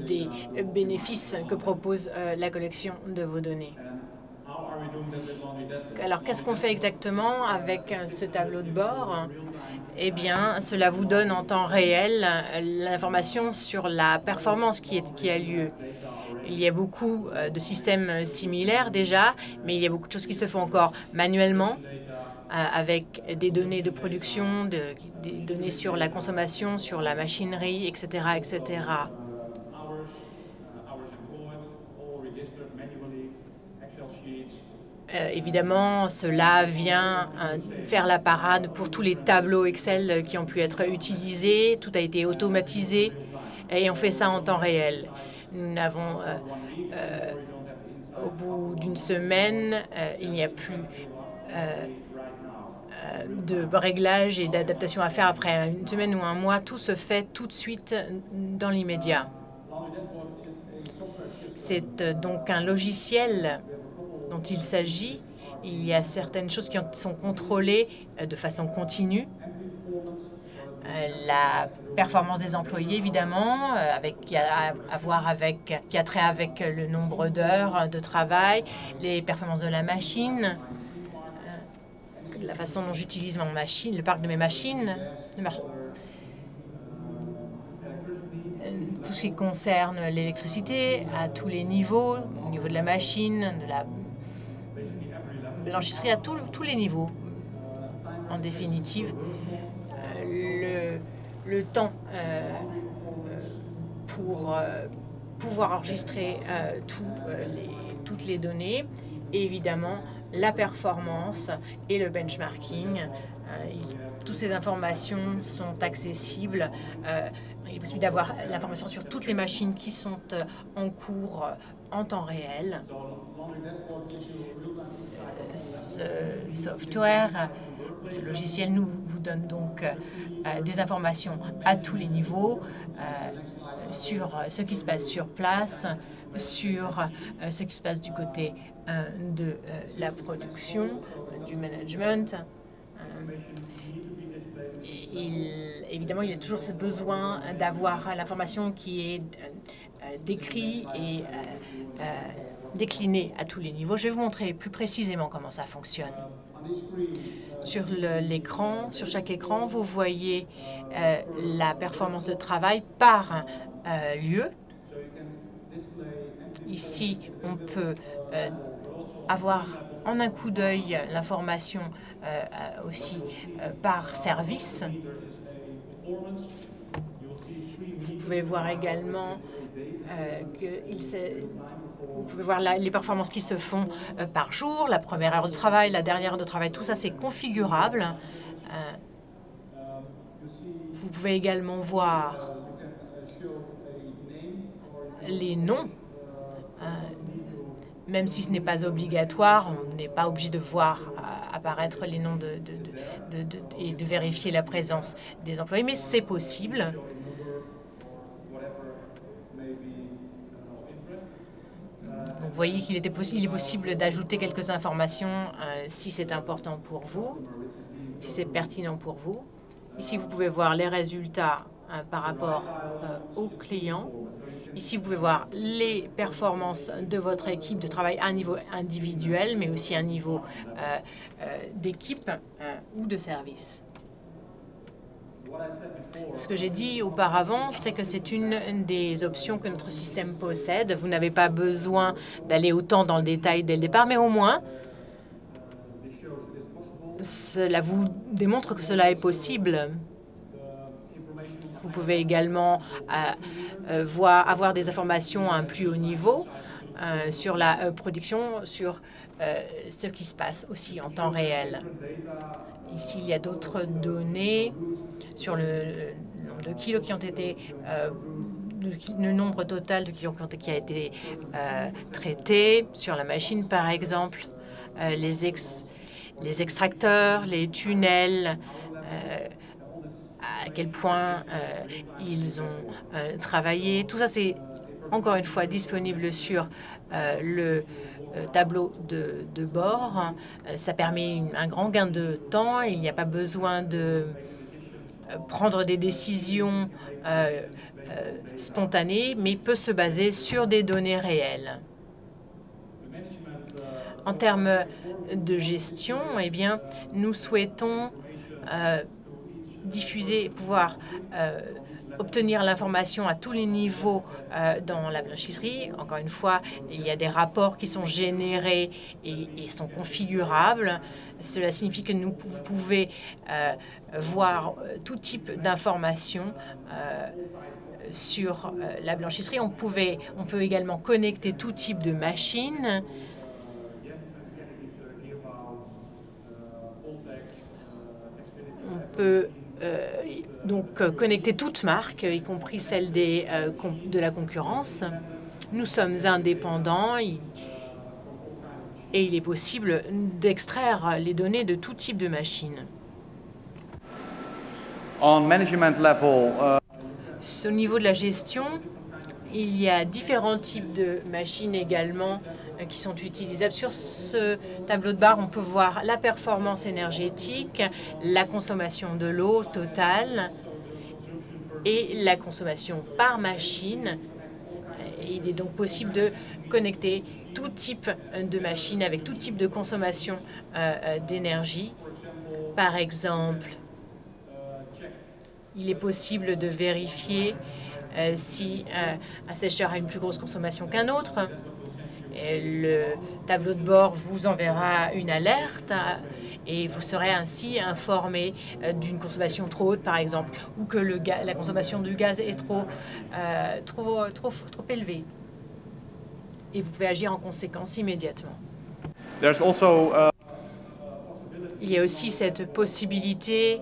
des bénéfices que propose la collection de vos données. Alors, qu'est-ce qu'on fait exactement avec ce tableau de bord? Eh bien, cela vous donne en temps réel l'information sur la performance qui a lieu. Il y a beaucoup de systèmes similaires déjà, mais il y a beaucoup de choses qui se font encore manuellement avec des données de production, des données sur la consommation, sur la machinerie, etc., etc. Évidemment, cela vient faire la parade pour tous les tableaux Excel qui ont pu être utilisés. Tout a été automatisé et on fait ça en temps réel. Nous n'avons, au bout d'une semaine, il n'y a plus de réglage et d'adaptation à faire après une semaine ou un mois. Tout se fait tout de suite dans l'immédiat. C'est donc un logiciel dont il s'agit. Il y a certaines choses qui sont contrôlées de façon continue. La performance des employés, évidemment, qui a trait avec le nombre d'heures de travail, les performances de la machine, la façon dont j'utilise mon machine, le parc de mes machines, tout ce qui concerne l'électricité à tous les niveaux, au niveau de la machine, de la blanchisserie à tous les niveaux. En définitive, le temps pour pouvoir enregistrer toutes les données évidemment la performance et le benchmarking. Toutes ces informations sont accessibles. Il est possible d'avoir l'information sur toutes les machines qui sont en cours en temps réel. Ce software, ce logiciel vous donne donc des informations à tous les niveaux sur ce qui se passe sur place, sur ce qui se passe du côté de la production, du management. Évidemment, il y a toujours ce besoin d'avoir l'information qui est décrite et déclinée à tous les niveaux. Je vais vous montrer plus précisément comment ça fonctionne. Sur l'écran, sur chaque écran, vous voyez la performance de travail par lieu. Ici, on peut avoir en un coup d'œil l'information aussi par service. Vous pouvez voir également vous pouvez voir les performances qui se font par jour, la première heure de travail, la dernière heure de travail, tout ça c'est configurable. Vous pouvez également voir les noms. Même si ce n'est pas obligatoire, on n'est pas obligé de voir apparaître les noms et de vérifier la présence des employés, mais c'est possible. Donc, vous voyez qu'il est possible d'ajouter quelques informations si c'est important pour vous, si c'est pertinent pour vous. Ici, vous pouvez voir les résultats par rapport aux clients. Ici, vous pouvez voir les performances de votre équipe de travail à un niveau individuel, mais aussi à un niveau d'équipe ou de service. Ce que j'ai dit auparavant, c'est que c'est une des options que notre système possède. Vous n'avez pas besoin d'aller autant dans le détail dès le départ, mais au moins, cela vous démontre que cela est possible. Vous pouvez également avoir des informations à un plus haut niveau sur la production, sur ce qui se passe aussi en temps réel. Ici, il y a d'autres données sur le nombre de kilos qui ont été, le nombre total de kilos qui a été traité sur la machine, par exemple, les extracteurs, les tunnels, à quel point ils ont travaillé. Tout ça, c'est encore une fois disponible sur le tableau de bord. Ça permet un grand gain de temps. Il n'y a pas besoin de prendre des décisions spontanées, mais peut se baser sur des données réelles. En termes de gestion, eh bien, nous souhaitons diffuser, pouvoir obtenir l'information à tous les niveaux dans la blanchisserie. Encore une fois, il y a des rapports qui sont générés et sont configurables. Cela signifie que vous pouvez voir tout type d'informations sur la blanchisserie. On peut également connecter tout type de machines. On peut donc connecter toute marque, y compris celle de la concurrence. Nous sommes indépendants et il est possible d'extraire les données de tout type de machine. On management level, Au niveau de la gestion, il y a différents types de machines également qui sont utilisables. Sur ce tableau de bord, on peut voir la performance énergétique, la consommation de l'eau totale et la consommation par machine. Il est donc possible de connecter tout type de machine avec tout type de consommation d'énergie. Par exemple, il est possible de vérifier si un sécheur a une plus grosse consommation qu'un autre. Et le tableau de bord vous enverra une alerte et vous serez ainsi informé d'une consommation trop haute, par exemple, ou que la consommation du gaz est trop élevée. Et vous pouvez agir en conséquence immédiatement. There's also Il y a aussi cette possibilité,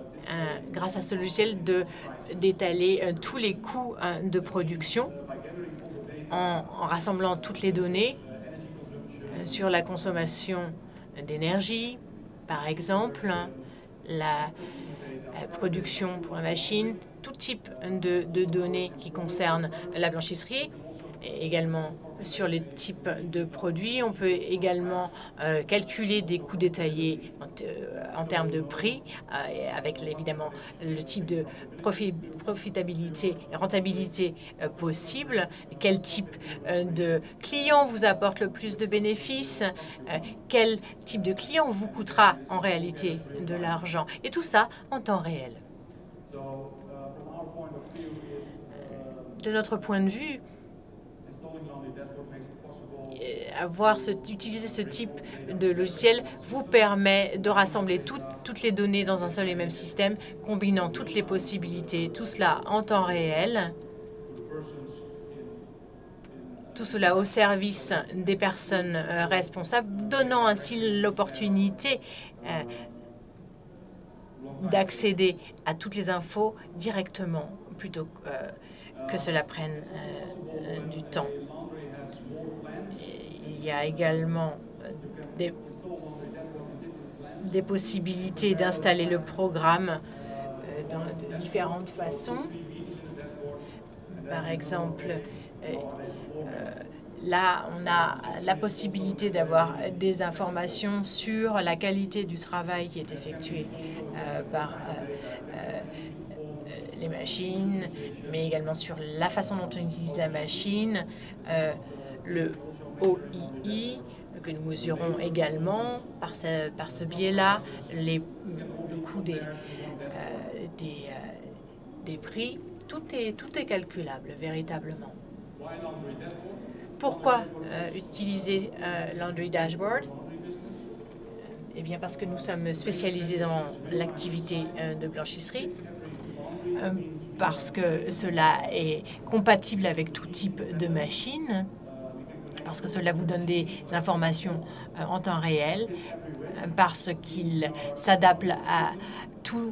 grâce à ce logiciel, d'étaler tous les coûts de production en rassemblant toutes les données sur la consommation d'énergie, par exemple, la production pour la machine, tout type de données qui concernent la blanchisserie, et également sur les types de produits. On peut également calculer des coûts détaillés en termes de prix, avec évidemment le type de profitabilité et rentabilité possible, quel type de client vous apporte le plus de bénéfices, quel type de client vous coûtera en réalité de l'argent, et tout ça en temps réel. De notre point de vue, utiliser ce type de logiciel vous permet de rassembler toutes les données dans un seul et même système, combinant toutes les possibilités, tout cela en temps réel, tout cela au service des personnes responsables, donnant ainsi l'opportunité d'accéder à toutes les infos directement, plutôt que cela prenne du temps. Il y a également des possibilités d'installer le programme de différentes façons. Par exemple, là, on a la possibilité d'avoir des informations sur la qualité du travail qui est effectué par les machines, mais également sur la façon dont on utilise la machine, le OII, que nous mesurons également par ce biais-là, le coût des prix. Tout est calculable, véritablement. Pourquoi utiliser Laundry Dashboard? Eh bien, parce que nous sommes spécialisés dans l'activité de blanchisserie, parce que cela est compatible avec tout type de machine, parce que cela vous donne des informations en temps réel, parce qu'il s'adapte à tous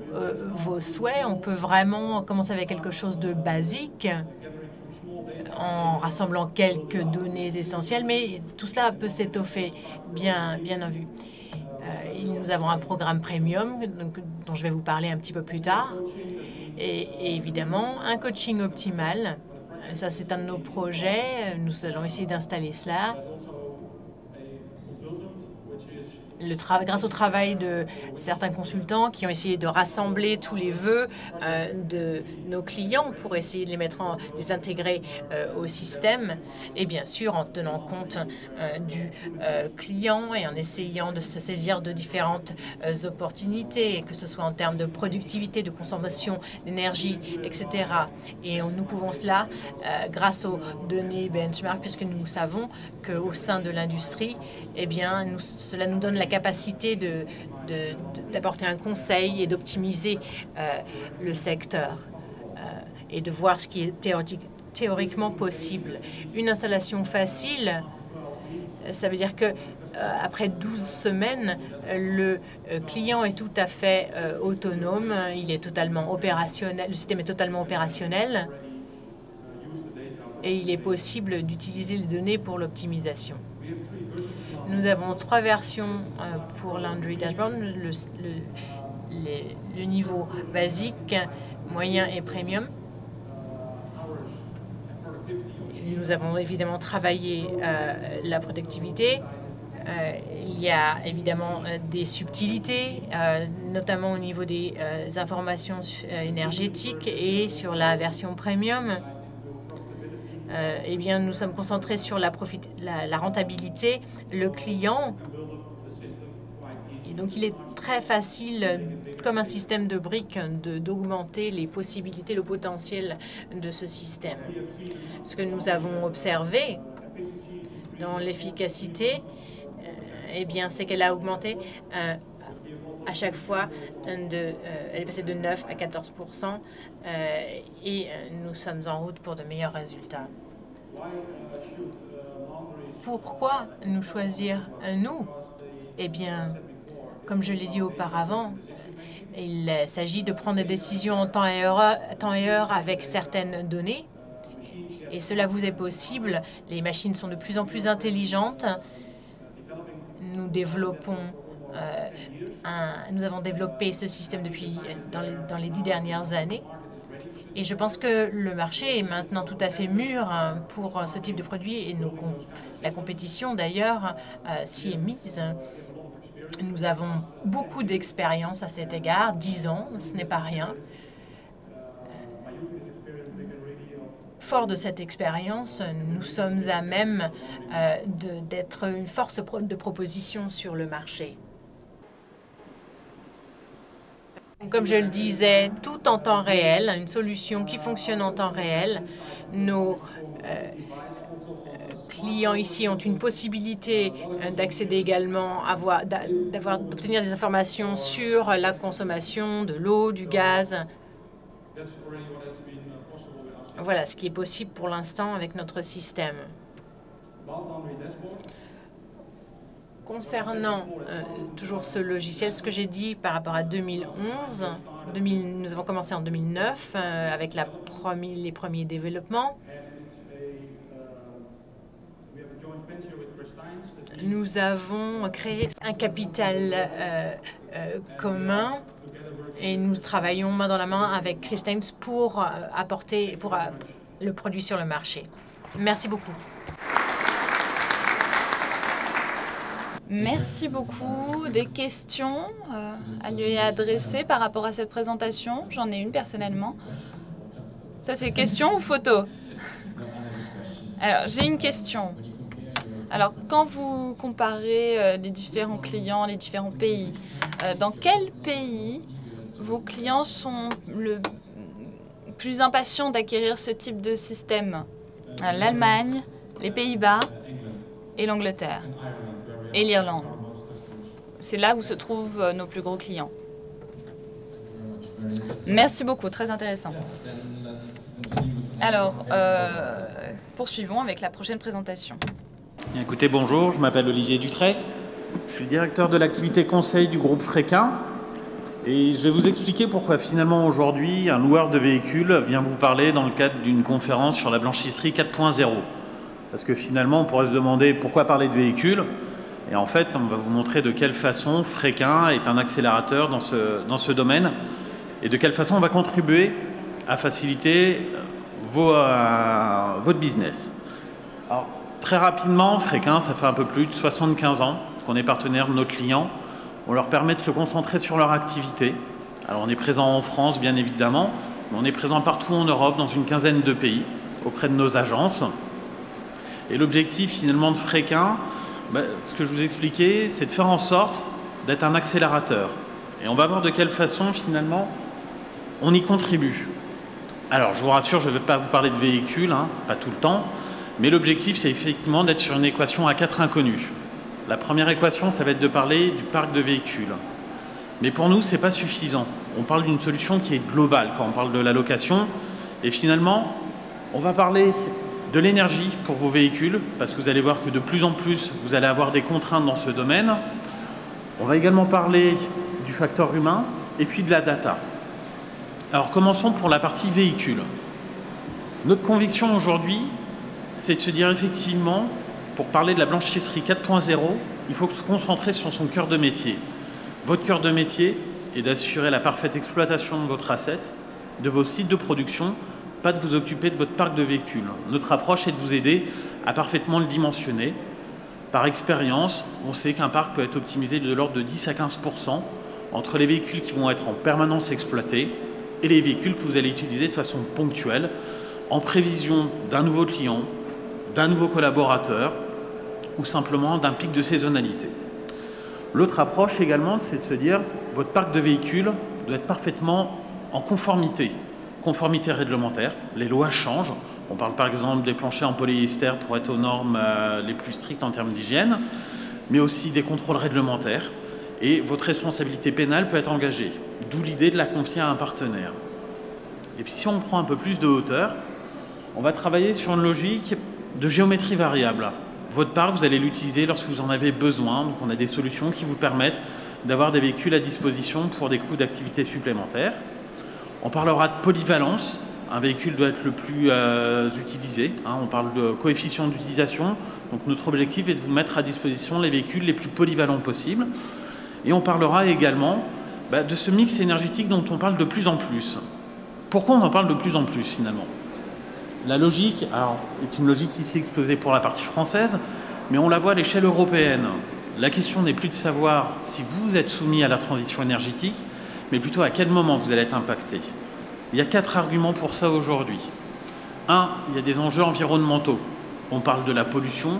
vos souhaits. On peut vraiment commencer avec quelque chose de basique, en rassemblant quelques données essentielles, mais tout cela peut s'étoffer bien en vue. Nous avons un programme premium dont je vais vous parler un petit peu plus tard, et évidemment un coaching optimal. Ça, c'est un de nos projets. Nous allons essayer d'installer cela. Grâce au travail de certains consultants qui ont essayé de rassembler tous les vœux de nos clients pour essayer de les intégrer au système, et bien sûr en tenant compte du client et en essayant de se saisir de différentes opportunités, que ce soit en termes de productivité, de consommation d'énergie, etc. Et nous pouvons cela grâce aux données benchmark, puisque nous savons qu'au sein de l'industrie, eh bien, cela nous donne la capacité d'apporter un conseil et d'optimiser le secteur et de voir ce qui est théoriquement possible. Une installation facile, ça veut dire que après 12 semaines, le client est tout à fait autonome, il est totalement opérationnel, le système est totalement opérationnel et il est possible d'utiliser les données pour l'optimisation. Nous avons 3 versions pour Laundry Dashboard, le niveau basique, moyen et premium. Nous avons évidemment travaillé la productivité. Il y a évidemment des subtilités, notamment au niveau des informations énergétiques, et sur la version premium. Eh bien, nous sommes concentrés sur la rentabilité, le client. Et donc, il est très facile, comme un système de briques, d'augmenter les possibilités, le potentiel de ce système. Ce que nous avons observé dans l'efficacité, eh bien, c'est qu'elle a augmenté à chaque fois, elle est passée de 9 à 14%, et nous sommes en route pour de meilleurs résultats. Pourquoi nous choisir, nous, Eh bien, comme je l'ai dit auparavant, il s'agit de prendre des décisions en temps et heure avec certaines données. Et cela vous est possible. Les machines sont de plus en plus intelligentes. Nous développons, nous avons développé ce système dans les 10 dernières années. Et je pense que le marché est maintenant tout à fait mûr pour ce type de produit. Et la compétition, d'ailleurs, s'y est mise. Nous avons beaucoup d'expérience à cet égard. 10 ans, ce n'est pas rien. Fort de cette expérience, nous sommes à même d'être une force de proposition sur le marché. Comme je le disais, tout en temps réel, une solution qui fonctionne en temps réel. Nos clients ici ont une possibilité d'accéder également, d'obtenir des informations sur la consommation de l'eau, du gaz. Voilà ce qui est possible pour l'instant avec notre système. Concernant toujours ce logiciel, ce que j'ai dit par rapport à 2011, nous avons commencé en 2009 avec les premiers développements. Nous avons créé un capital commun et nous travaillons main dans la main avec Chris Thames pour apporter le produit sur le marché. Merci beaucoup. Merci beaucoup. Des questions à lui adresser par rapport à cette présentation? J'en ai une personnellement. Ça, c'est question ou photo? Alors, j'ai une question. Alors, quand vous comparez les différents clients, les différents pays, dans quel pays vos clients sont le plus impatients d'acquérir ce type de système? L'Allemagne, les Pays-Bas et l'Angleterre. Et l'Irlande. C'est là où se trouvent nos plus gros clients. Merci beaucoup, très intéressant. Alors, poursuivons avec la prochaine présentation. Écoutez, bonjour, je m'appelle Olivier Dutrec. Je suis le directeur de l'activité conseil du groupe Fréquin. Et je vais vous expliquer pourquoi finalement aujourd'hui, un loueur de véhicules vient vous parler dans le cadre d'une conférence sur la blanchisserie 4.0. Parce que finalement, on pourrait se demander pourquoi parler de véhicules. Et en fait, on va vous montrer de quelle façon Fréquin est un accélérateur dans ce domaine et de quelle façon on va contribuer à faciliter votre business. Alors, très rapidement, Fréquin, ça fait un peu plus de 75 ans qu'on est partenaire de nos clients. On leur permet de se concentrer sur leur activité. Alors, on est présent en France, bien évidemment, mais on est présent partout en Europe, dans une quinzaine de pays, auprès de nos agences. Et l'objectif, finalement, de Fréquin, ce que je vous expliquais, c'est de faire en sorte d'être un accélérateur. Et on va voir de quelle façon, finalement, on y contribue. Alors, je vous rassure, je ne vais pas vous parler de véhicules, pas tout le temps, mais l'objectif, c'est effectivement d'être sur une équation à 4 inconnus. La première équation, ça va être de parler du parc de véhicules. Mais pour nous, ce n'est pas suffisant. On parle d'une solution qui est globale quand on parle de la location. Et finalement, on va parler de l'énergie pour vos véhicules, parce que vous allez voir que de plus en plus, vous allez avoir des contraintes dans ce domaine. On va également parler du facteur humain et puis de la data. Alors, commençons pour la partie véhicule. Notre conviction aujourd'hui, c'est de se dire effectivement, pour parler de la blanchisserie 4.0, il faut se concentrer sur son cœur de métier. Votre cœur de métier est d'assurer la parfaite exploitation de votre asset, de vos sites de production, pas de vous occuper de votre parc de véhicules. Notre approche est de vous aider à parfaitement le dimensionner. Par expérience, on sait qu'un parc peut être optimisé de l'ordre de 10 à 15% entre les véhicules qui vont être en permanence exploités et les véhicules que vous allez utiliser de façon ponctuelle, en prévision d'un nouveau client, d'un nouveau collaborateur ou simplement d'un pic de saisonnalité. L'autre approche également, c'est de se dire votre parc de véhicules doit être parfaitement en conformité réglementaire. Les lois changent. On parle par exemple des planchers en polyester pour être aux normes les plus strictes en termes d'hygiène, mais aussi des contrôles réglementaires. Et votre responsabilité pénale peut être engagée, d'où l'idée de la confier à un partenaire. Et puis si on prend un peu plus de hauteur, on va travailler sur une logique de géométrie variable. votre parc, vous allez l'utiliser lorsque vous en avez besoin. Donc on a des solutions qui vous permettent d'avoir des véhicules à disposition pour des coûts d'activité supplémentaires. On parlera de polyvalence. Un véhicule doit être le plus utilisé. On parle de coefficient d'utilisation. Donc notre objectif est de vous mettre à disposition les véhicules les plus polyvalents possibles. Et on parlera également de ce mix énergétique dont on parle de plus en plus. Pourquoi on en parle de plus en plus finalement? La logique est une logique ici exposée pour la partie française, mais on la voit à l'échelle européenne. La question n'est plus de savoir si vous êtes soumis à la transition énergétique, mais plutôt à quel moment vous allez être impacté. Il y a 4 arguments pour ça aujourd'hui. 1, il y a des enjeux environnementaux. On parle de la pollution,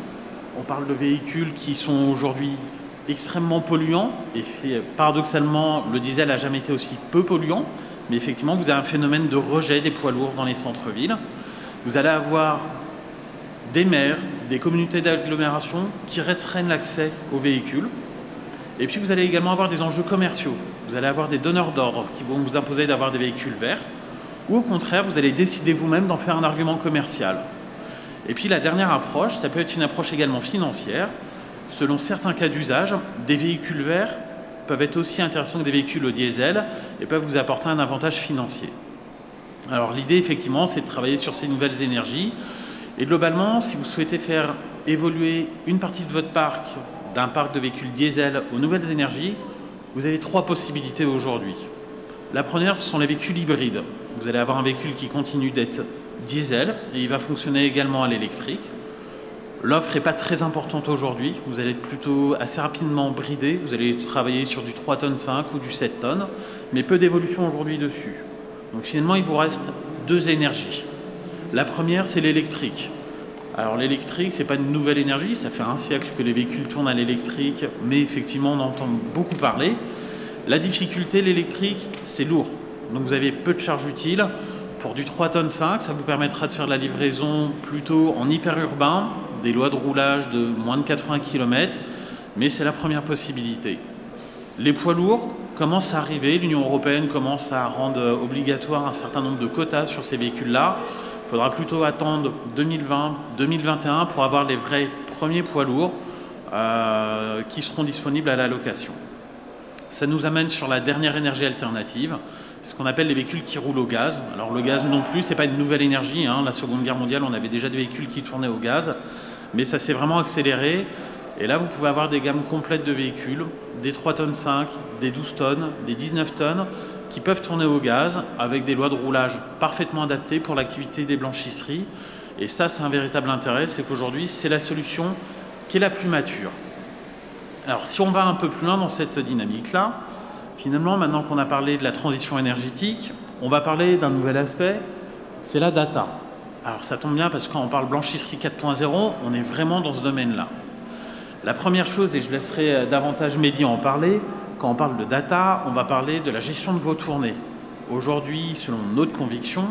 on parle de véhicules qui sont aujourd'hui extrêmement polluants, et paradoxalement, le diesel n'a jamais été aussi peu polluant, mais effectivement, vous avez un phénomène de rejet des poids lourds dans les centres-villes. Vous allez avoir des maires, des communautés d'agglomération qui restreignent l'accès aux véhicules. Et puis, vous allez également avoir des enjeux commerciaux. Vous allez avoir des donneurs d'ordre qui vont vous imposer d'avoir des véhicules verts, ou au contraire, vous allez décider vous-même d'en faire un argument commercial. Et puis, la dernière approche, ça peut être une approche également financière. Selon certains cas d'usage, des véhicules verts peuvent être aussi intéressants que des véhicules au diesel et peuvent vous apporter un avantage financier. Alors l'idée, effectivement, c'est de travailler sur ces nouvelles énergies. Et globalement, si vous souhaitez faire évoluer une partie de votre parc, d'un parc de véhicules diesel aux nouvelles énergies, vous avez 3 possibilités aujourd'hui. La première, ce sont les véhicules hybrides. Vous allez avoir un véhicule qui continue d'être diesel et il va fonctionner également à l'électrique. L'offre n'est pas très importante aujourd'hui. Vous allez être plutôt assez rapidement bridé. Vous allez travailler sur du 3,5 tonnes ou du 7 tonnes, mais peu d'évolution aujourd'hui dessus. Donc finalement, il vous reste 2 énergies. La première, c'est l'électrique. Alors l'électrique, ce n'est pas une nouvelle énergie. Ça fait un siècle que les véhicules tournent à l'électrique, mais effectivement, on entend beaucoup parler. La difficulté, l'électrique, c'est lourd. Donc vous avez peu de charge utile. Pour du 3,5 tonnes, ça vous permettra de faire de la livraison plutôt en hyperurbain, des lois de roulage de moins de 80 km, mais c'est la première possibilité. Les poids lourds commencent à arriver, l'Union européenne commence à rendre obligatoire un certain nombre de quotas sur ces véhicules-là. Il faudra plutôt attendre 2020-2021 pour avoir les vrais premiers poids lourds qui seront disponibles à la location. Ça nous amène sur la dernière énergie alternative, ce qu'on appelle les véhicules qui roulent au gaz. Alors le gaz non plus, ce n'est pas une nouvelle énergie. La Seconde Guerre mondiale, on avait déjà des véhicules qui tournaient au gaz, mais ça s'est vraiment accéléré. Et là, vous pouvez avoir des gammes complètes de véhicules, des 3,5 tonnes, des 12 tonnes, des 19 tonnes, qui peuvent tourner au gaz avec des lois de roulage parfaitement adaptées pour l'activité des blanchisseries. Et ça, c'est un véritable intérêt, c'est qu'aujourd'hui, c'est la solution qui est la plus mature. Alors, si on va un peu plus loin dans cette dynamique-là, finalement, maintenant qu'on a parlé de la transition énergétique, on va parler d'un nouvel aspect, c'est la data. Alors, ça tombe bien parce que quand on parle blanchisserie 4.0, on est vraiment dans ce domaine-là. La première chose, et je laisserai davantage Mehdi en parler, quand on parle de data, on va parler de la gestion de vos tournées. Aujourd'hui, selon notre conviction,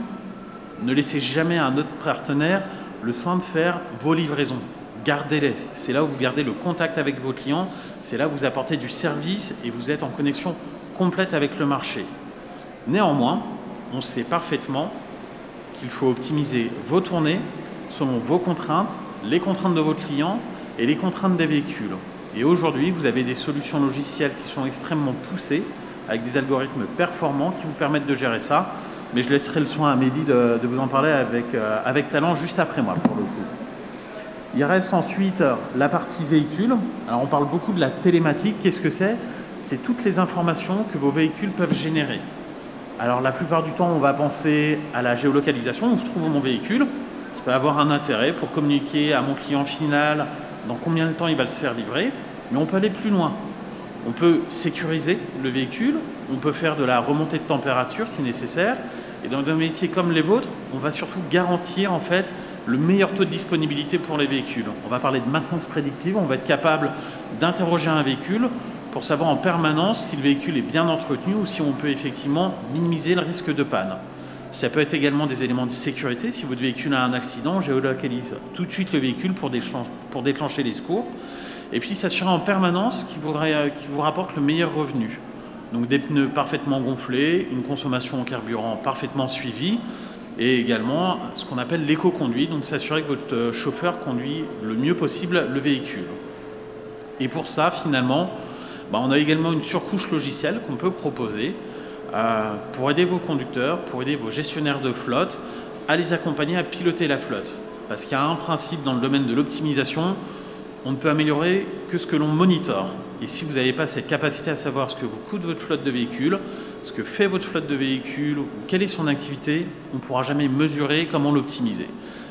ne laissez jamais à un autre partenaire le soin de faire vos livraisons. Gardez-les. C'est là où vous gardez le contact avec vos clients, c'est là où vous apportez du service et vous êtes en connexion complète avec le marché. Néanmoins, on sait parfaitement qu'il faut optimiser vos tournées selon vos contraintes, les contraintes de vos clients et les contraintes des véhicules. Et aujourd'hui, vous avez des solutions logicielles qui sont extrêmement poussées, avec des algorithmes performants qui vous permettent de gérer ça. Mais je laisserai le soin à Mehdi de vous en parler avec talent juste après moi, pour le coup. Il reste ensuite la partie véhicule. Alors on parle beaucoup de la télématique. Qu'est-ce que c'est? C'est toutes les informations que vos véhicules peuvent générer. Alors la plupart du temps, on va penser à la géolocalisation, où se trouve mon véhicule. Ça peut avoir un intérêt pour communiquer à mon client final dans combien de temps il va le faire livrer. Mais on peut aller plus loin. On peut sécuriser le véhicule, on peut faire de la remontée de température si nécessaire. Et dans des métiers comme les vôtres, on va surtout garantir en fait le meilleur taux de disponibilité pour les véhicules. On va parler de maintenance prédictive, on va être capable d'interroger un véhicule pour savoir en permanence si le véhicule est bien entretenu ou si on peut effectivement minimiser le risque de panne. Ça peut être également des éléments de sécurité. Si votre véhicule a un accident, on géolocalise tout de suite le véhicule pour déclencher les secours. Et puis s'assurer en permanence qu'il vous rapporte le meilleur revenu. Donc des pneus parfaitement gonflés, une consommation en carburant parfaitement suivie. et également ce qu'on appelle l'éco-conduite, donc s'assurer que votre chauffeur conduit le mieux possible le véhicule. Et pour ça, finalement, on a également une surcouche logicielle qu'on peut proposer pour aider vos conducteurs, pour aider vos gestionnaires de flotte à les accompagner à piloter la flotte. Parce qu'il y a un principe dans le domaine de l'optimisation, on ne peut améliorer que ce que l'on monitore. Et si vous n'avez pas cette capacité à savoir ce que vous coûte votre flotte de véhicules, ce que fait votre flotte de véhicules, ou quelle est son activité, on ne pourra jamais mesurer comment l'optimiser.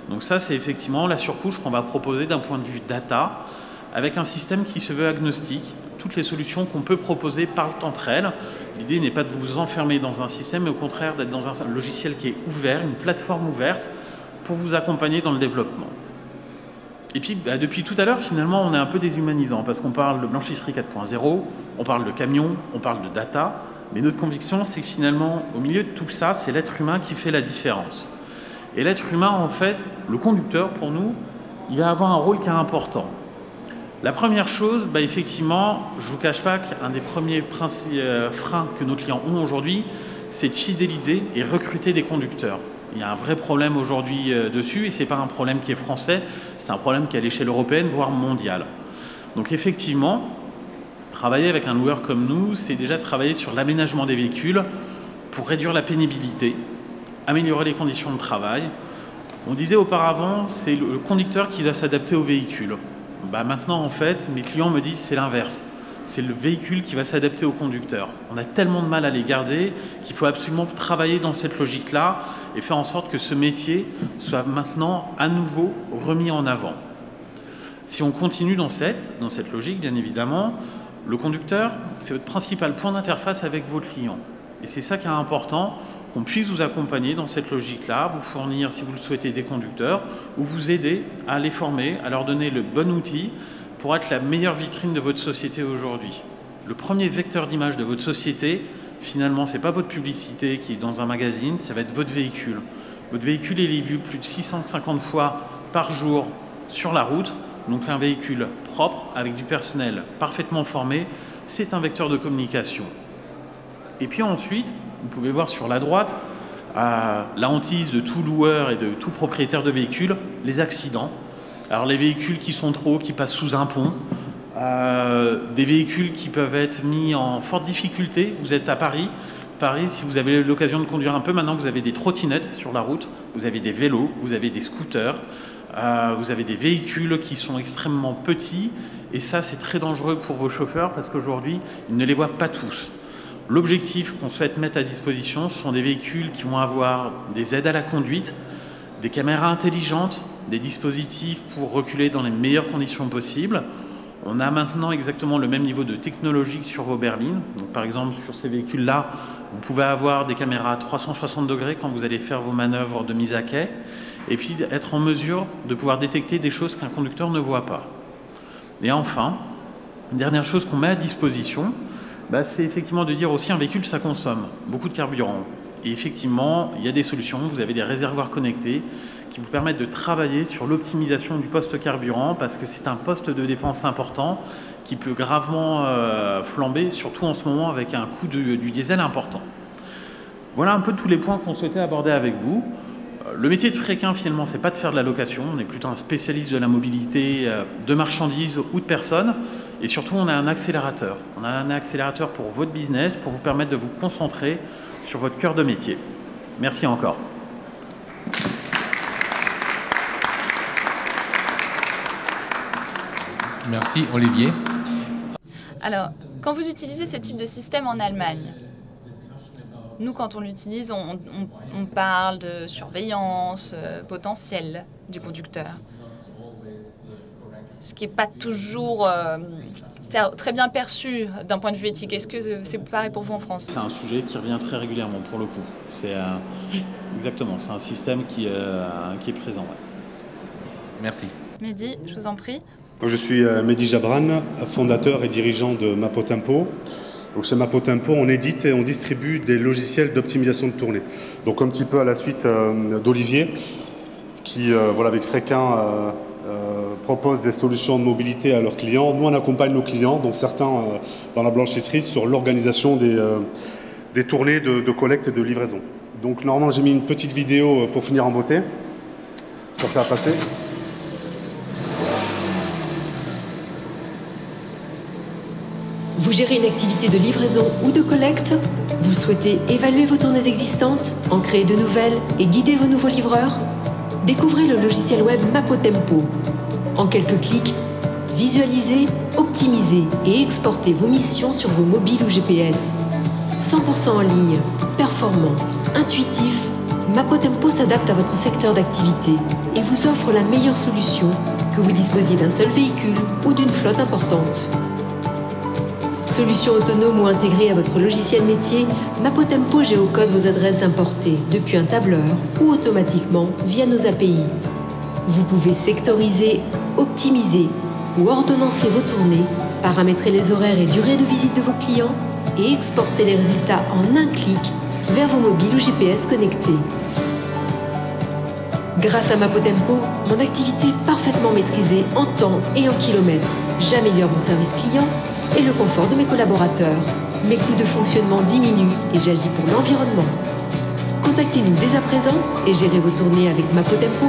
Donc ça, c'est effectivement la surcouche qu'on va proposer d'un point de vue data, avec un système qui se veut agnostique. Toutes les solutions qu'on peut proposer parlent entre elles. L'idée n'est pas de vous enfermer dans un système, mais au contraire d'être dans un logiciel qui est ouvert, une plateforme ouverte, pour vous accompagner dans le développement. Et puis, depuis tout à l'heure, finalement, on est un peu déshumanisant, parce qu'on parle de blanchisserie 4.0, on parle de camions, on parle de data, mais notre conviction, c'est que finalement, au milieu de tout ça, c'est l'être humain qui fait la différence. Et l'être humain, en fait, le conducteur, pour nous, il va avoir un rôle qui est important. La première chose, effectivement, je ne vous cache pas qu'un des premiers freins que nos clients ont aujourd'hui, c'est de fidéliser et recruter des conducteurs. Il y a un vrai problème aujourd'hui dessus, et ce n'est pas un problème qui est français, c'est un problème qui est à l'échelle européenne, voire mondiale. Donc effectivement, travailler avec un loueur comme nous, c'est déjà travailler sur l'aménagement des véhicules pour réduire la pénibilité, améliorer les conditions de travail. On disait auparavant, c'est le conducteur qui doit s'adapter au véhicule. Maintenant, en fait, mes clients me disent c'est l'inverse. C'est le véhicule qui va s'adapter au conducteur. On a tellement de mal à les garder qu'il faut absolument travailler dans cette logique-là et faire en sorte que ce métier soit maintenant à nouveau remis en avant. Si on continue dans cette logique, bien évidemment, le conducteur, c'est votre principal point d'interface avec votre client. Et c'est ça qui est important, qu'on puisse vous accompagner dans cette logique-là, vous fournir, si vous le souhaitez, des conducteurs, ou vous aider à les former, à leur donner le bon outil pour être la meilleure vitrine de votre société aujourd'hui. Le premier vecteur d'image de votre société, finalement, ce n'est pas votre publicité qui est dans un magazine, ça va être votre véhicule. Votre véhicule, il est vu plus de 650 fois par jour sur la route, donc un véhicule propre, avec du personnel parfaitement formé, c'est un vecteur de communication. Et puis ensuite, vous pouvez voir sur la droite, la hantise de tout loueur et de tout propriétaire de véhicules, les accidents. Alors les véhicules qui sont trop hauts, qui passent sous un pont, des véhicules qui peuvent être mis en forte difficulté. Vous êtes à Paris. Paris, si vous avez l'occasion de conduire un peu, maintenant vous avez des trottinettes sur la route, vous avez des vélos, vous avez des scooters, vous avez des véhicules qui sont extrêmement petits. Et ça, c'est très dangereux pour vos chauffeurs parce qu'aujourd'hui, ils ne les voient pas tous. L'objectif qu'on souhaite mettre à disposition, ce sont des véhicules qui vont avoir des aides à la conduite, des caméras intelligentes, des dispositifs pour reculer dans les meilleures conditions possibles. On a maintenant exactement le même niveau de technologie que sur vos berlines. Donc, par exemple, sur ces véhicules-là, vous pouvez avoir des caméras à 360 degrés quand vous allez faire vos manœuvres de mise à quai, et puis être en mesure de pouvoir détecter des choses qu'un conducteur ne voit pas. Et enfin, une dernière chose qu'on met à disposition, c'est effectivement de dire aussi un véhicule, ça consomme beaucoup de carburant. Et effectivement, il y a des solutions, vous avez des réservoirs connectés qui vous permettent de travailler sur l'optimisation du poste carburant parce que c'est un poste de dépense important qui peut gravement flamber, surtout en ce moment avec un coût du diesel important. Voilà un peu tous les points qu'on souhaitait aborder avec vous. Le métier de fréquin, finalement, c'est pas de faire de la location. On est plutôt un spécialiste de la mobilité de marchandises ou de personnes. Et surtout, on a un accélérateur. On a un accélérateur pour votre business, pour vous permettre de vous concentrer sur votre cœur de métier. Merci encore. Merci, Olivier. Alors, quand vous utilisez ce type de système en Allemagne, nous, quand on l'utilise, on parle de surveillance potentielle du conducteur. Ce qui n'est pas toujours très bien perçu d'un point de vue éthique. Est-ce que c'est pareil pour vous en France? C'est un sujet qui revient très régulièrement, pour le coup. C'est exactement, c'est un système qui est présent. Ouais. Merci. Mehdi, je vous en prie. Je suis Mehdi Jabran, fondateur et dirigeant de Mapotempo. Donc chez Mapotempo, on édite et on distribue des logiciels d'optimisation de tournée. Donc un petit peu à la suite d'Olivier, qui avec Fréquin propose des solutions de mobilité à leurs clients. Nous, on accompagne nos clients, donc certains dans la blanchisserie, sur l'organisation des tournées de collecte et de livraison. Donc normalement j'ai mis une petite vidéo pour finir en beauté. Ça va passer. Vous gérez une activité de livraison ou de collecte? Vous souhaitez évaluer vos tournées existantes, en créer de nouvelles et guider vos nouveaux livreurs? Découvrez le logiciel web Mapotempo. En quelques clics, visualisez, optimisez et exportez vos missions sur vos mobiles ou GPS. 100% en ligne, performant, intuitif, Mapotempo s'adapte à votre secteur d'activité et vous offre la meilleure solution, que vous disposiez d'un seul véhicule ou d'une flotte importante. Solution autonome ou intégrée à votre logiciel métier, Mapotempo géocode vos adresses importées depuis un tableur ou automatiquement via nos API. Vous pouvez sectoriser, optimiser ou ordonnancer vos tournées, paramétrer les horaires et durées de visite de vos clients et exporter les résultats en un clic vers vos mobiles ou GPS connectés. Grâce à Mapotempo, mon activité est parfaitement maîtrisée en temps et en kilomètres. J'améliore mon service client et le confort de mes collaborateurs. Mes coûts de fonctionnement diminuent et j'agis pour l'environnement. Contactez-nous dès à présent et gérez vos tournées avec Mapotempo.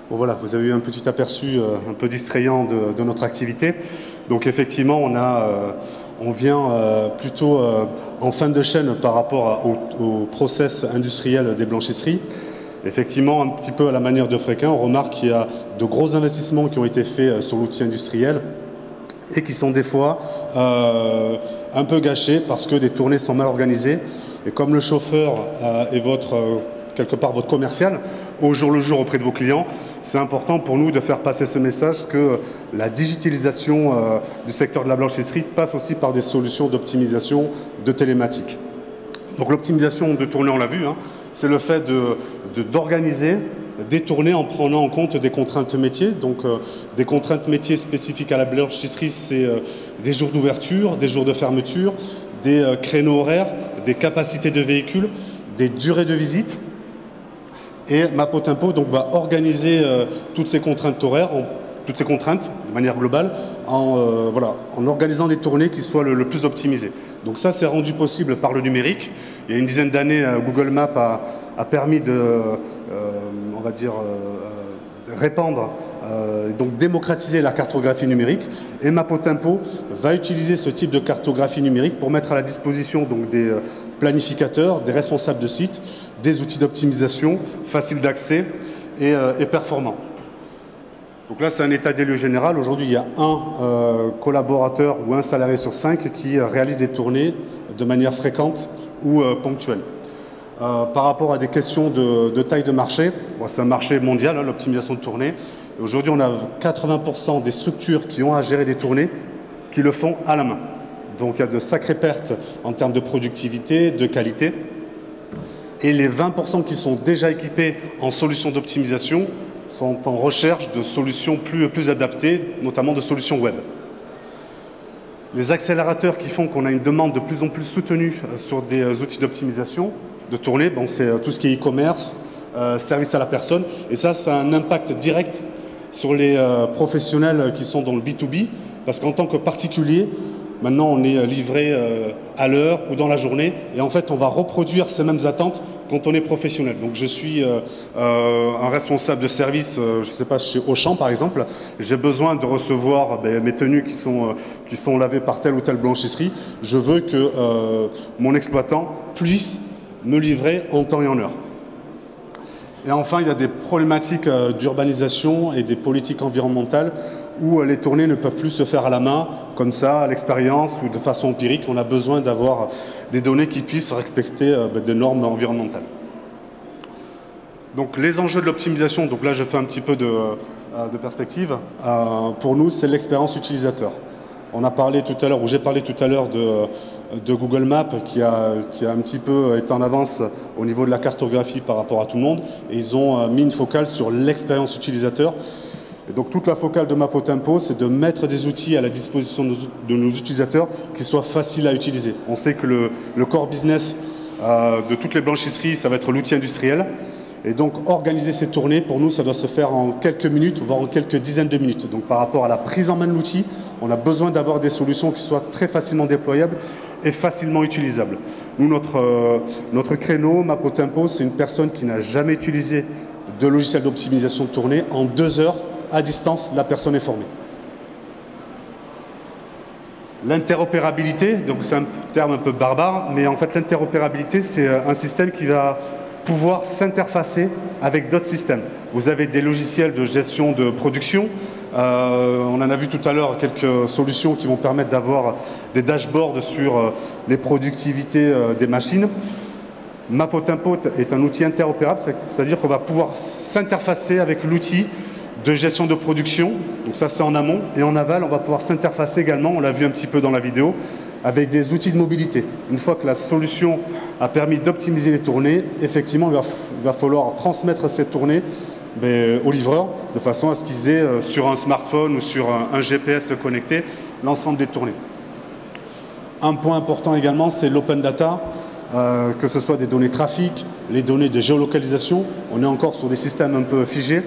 Bon voilà, vous avez eu un petit aperçu un peu distrayant de notre activité. Donc effectivement, on vient plutôt en fin de chaîne par rapport au process industriel des blanchisseries. Effectivement, un petit peu à la manière de Fréquin, on remarque qu'il y a de gros investissements qui ont été faits sur l'outil industriel et qui sont des fois un peu gâchés parce que des tournées sont mal organisées. Et comme le chauffeur est quelque part votre commercial, au jour le jour auprès de vos clients, c'est important pour nous de faire passer ce message que la digitalisation du secteur de la blanchisserie passe aussi par des solutions d'optimisation de télématique. Donc l'optimisation de tournée, on l'a vu, hein, c'est le fait d'organiser des tournées en prenant en compte des contraintes métiers. Donc des contraintes métiers spécifiques à la blanchisserie, c'est des jours d'ouverture, des jours de fermeture, des créneaux horaires, des capacités de véhicules, des durées de visite. Et Mapotempo donc, va organiser toutes ces contraintes horaires, toutes ces contraintes de manière globale, en organisant des tournées qui soient le plus optimisées. Donc ça, c'est rendu possible par le numérique. Il y a une dizaine d'années, Google Maps a permis de, répandre, donc démocratiser la cartographie numérique. Et Mapotempo va utiliser ce type de cartographie numérique pour mettre à la disposition donc, des planificateurs, des responsables de sites, des outils d'optimisation faciles d'accès et performants. Donc là, c'est un état des lieux général. Aujourd'hui, il y a un collaborateur ou un salarié sur 5 qui réalise des tournées de manière fréquente ou ponctuelle. Par rapport à des questions de taille de marché, bon, c'est un marché mondial, hein, l'optimisation de tournées. Aujourd'hui, on a 80% des structures qui ont à gérer des tournées qui le font à la main. Donc il y a de sacrées pertes en termes de productivité, de qualité. Et les 20% qui sont déjà équipés en solutions d'optimisation sont en recherche de solutions plus adaptées, notamment de solutions web. Les accélérateurs qui font qu'on a une demande de plus en plus soutenue sur des outils d'optimisation de tournée, bon, c'est tout ce qui est e-commerce, service à la personne. Et ça a un impact direct sur les professionnels qui sont dans le B2B, parce qu'en tant que particulier, maintenant on est livré à l'heure ou dans la journée, et en fait on va reproduire ces mêmes attentes quand on est professionnel. Donc je suis un responsable de service, je ne sais pas, chez Auchan par exemple, j'ai besoin de recevoir mes tenues qui sont lavées par telle ou telle blanchisserie. Je veux que mon exploitant puisse me livrer en temps et en heure. Et enfin, il y a des problématiques d'urbanisation et des politiques environnementales où les tournées ne peuvent plus se faire à la main, comme ça, à l'expérience ou de façon empirique. On a besoin d'avoir des données qui puissent respecter des normes environnementales. Donc les enjeux de l'optimisation, donc là je fais un petit peu de perspective, pour nous c'est l'expérience utilisateur. On a parlé tout à l'heure, ou j'ai parlé tout à l'heure de Google Maps qui a un petit peu été en avance au niveau de la cartographie par rapport à tout le monde, et ils ont mis une focale sur l'expérience utilisateur. Et donc toute la focale de Mapotempo, c'est de mettre des outils à la disposition de nos utilisateurs qui soient faciles à utiliser. On sait que le core business de toutes les blanchisseries, ça va être l'outil industriel. Et donc organiser ces tournées, pour nous, ça doit se faire en quelques minutes, voire en quelques dizaines de minutes. Donc par rapport à la prise en main de l'outil, on a besoin d'avoir des solutions qui soient très facilement déployables et facilement utilisables. Nous, notre créneau, Mapotempo, c'est une personne qui n'a jamais utilisé de logiciel d'optimisation de tournée. En 2 heures, à distance, la personne est formée. L'interopérabilité, donc c'est un terme un peu barbare, mais en fait l'interopérabilité, c'est un système qui va pouvoir s'interfacer avec d'autres systèmes. Vous avez des logiciels de gestion de production. On en a vu tout à l'heure quelques solutions qui vont permettre d'avoir des dashboards sur les productivités des machines. Mapotempo est un outil interopérable, c'est-à-dire qu'on va pouvoir s'interfacer avec l'outil de gestion de production. Donc ça, c'est en amont. Et en aval, on va pouvoir s'interfacer également, on l'a vu un petit peu dans la vidéo, avec des outils de mobilité. Une fois que la solution a permis d'optimiser les tournées, effectivement, il va falloir transmettre ces tournées aux livreurs, de façon à ce qu'ils aient sur un smartphone ou sur un GPS connecté l'ensemble des tournées. Un point important également, c'est l'open data, que ce soit des données trafic, les données de géolocalisation. On est encore sur des systèmes un peu figés.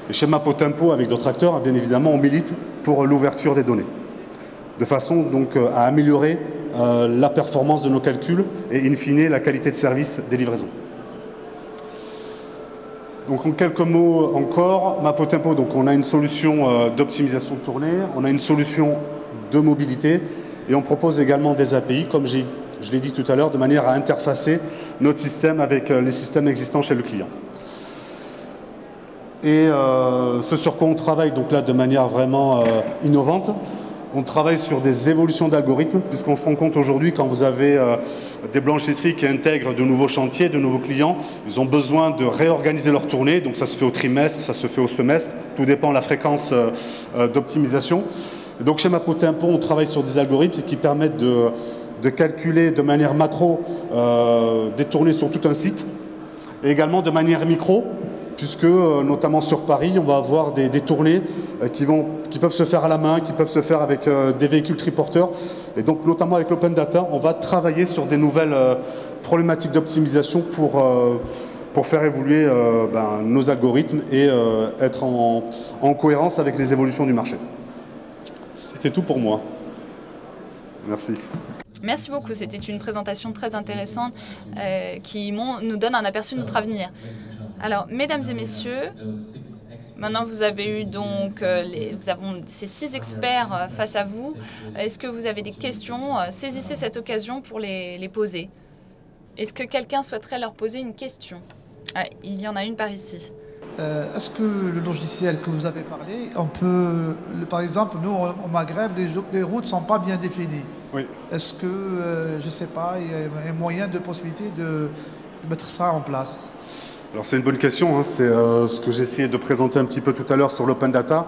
Et chez Mapotempo, avec d'autres acteurs, bien évidemment, on milite pour l'ouverture des données, de façon donc à améliorer la performance de nos calculs et in fine la qualité de service des livraisons. Donc en quelques mots encore, Mapotempo, donc on a une solution d'optimisation de tournée, on a une solution de mobilité et on propose également des API, comme je l'ai dit tout à l'heure, de manière à interfacer notre système avec les systèmes existants chez le client. Et ce sur quoi on travaille donc là de manière vraiment innovante, on travaille sur des évolutions d'algorithmes, puisqu'on se rend compte aujourd'hui, quand vous avez des blanchisseries qui intègrent de nouveaux chantiers, de nouveaux clients, ils ont besoin de réorganiser leur tournée. Donc ça se fait au trimestre, ça se fait au semestre, tout dépend de la fréquence d'optimisation. Donc chez Mapotempo, on travaille sur des algorithmes qui permettent de calculer de manière macro des tournées sur tout un site, et également de manière micro, puisque notamment sur Paris, on va avoir des tournées qui peuvent se faire à la main, qui peuvent se faire avec des véhicules triporteurs. Et donc notamment avec l'open data, on va travailler sur des nouvelles problématiques d'optimisation pour faire évoluer nos algorithmes et être en cohérence avec les évolutions du marché. C'était tout pour moi. Merci. Merci beaucoup, c'était une présentation très intéressante qui nous donne un aperçu de notre avenir. Alors, mesdames et messieurs, maintenant vous avez eu donc nous avons ces 6 experts face à vous. Est-ce que vous avez des questions? Saisissez cette occasion pour les poser. Est-ce que quelqu'un souhaiterait leur poser une question? Il y en a une par ici. Est-ce que le logiciel que vous avez parlé, on peut, par exemple, nous au Maghreb, les routes ne sont pas bien définies. Oui. Est-ce que, je ne sais pas, il y a un moyen de possibilité de mettre ça en place? Alors c'est une bonne question, hein. C'est ce que j'ai essayé de présenter un petit peu tout à l'heure sur l'open data.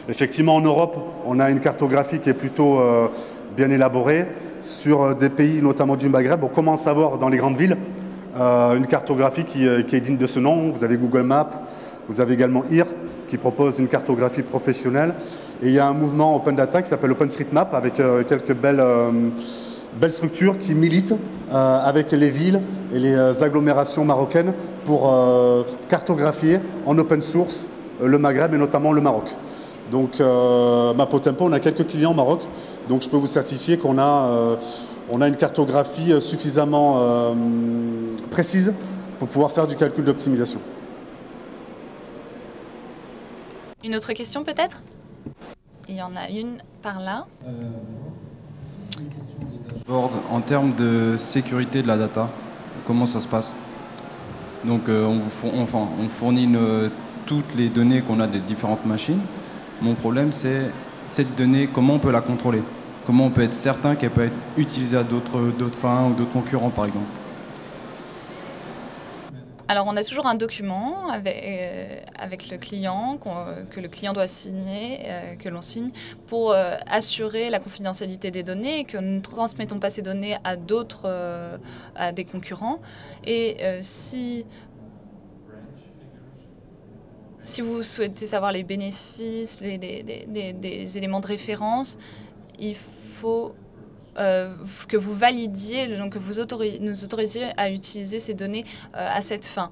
Effectivement, en Europe, on a une cartographie qui est plutôt bien élaborée. Sur des pays, notamment du Maghreb, on commence à voir dans les grandes villes une cartographie qui est digne de ce nom. Vous avez Google Maps, vous avez également IR qui propose une cartographie professionnelle. Et il y a un mouvement open data qui s'appelle OpenStreetMap avec quelques belles structures qui militent avec les villes et les agglomérations marocaines pour cartographier en open source le Maghreb et notamment le Maroc. Donc Mapotempo, on a quelques clients au Maroc, donc je peux vous certifier qu'on a une cartographie suffisamment précise pour pouvoir faire du calcul d'optimisation. Une autre question peut-être? Il y en a une par là. En termes de sécurité de la data, comment ça se passe? Donc on fournit toutes les données qu'on a des différentes machines. Mon problème, c'est cette donnée, comment on peut la contrôler? Comment on peut être certain qu'elle peut être utilisée à d'autres fins ou d'autres concurrents, par exemple? Alors, on a toujours un document avec le client, que le client doit signer, que l'on signe, pour assurer la confidentialité des données et que nous ne transmettons pas ces données à à des concurrents. Et si vous souhaitez savoir les bénéfices, des éléments de référence, il faut que vous validiez, donc que vous nous autorisiez à utiliser ces données à cette fin.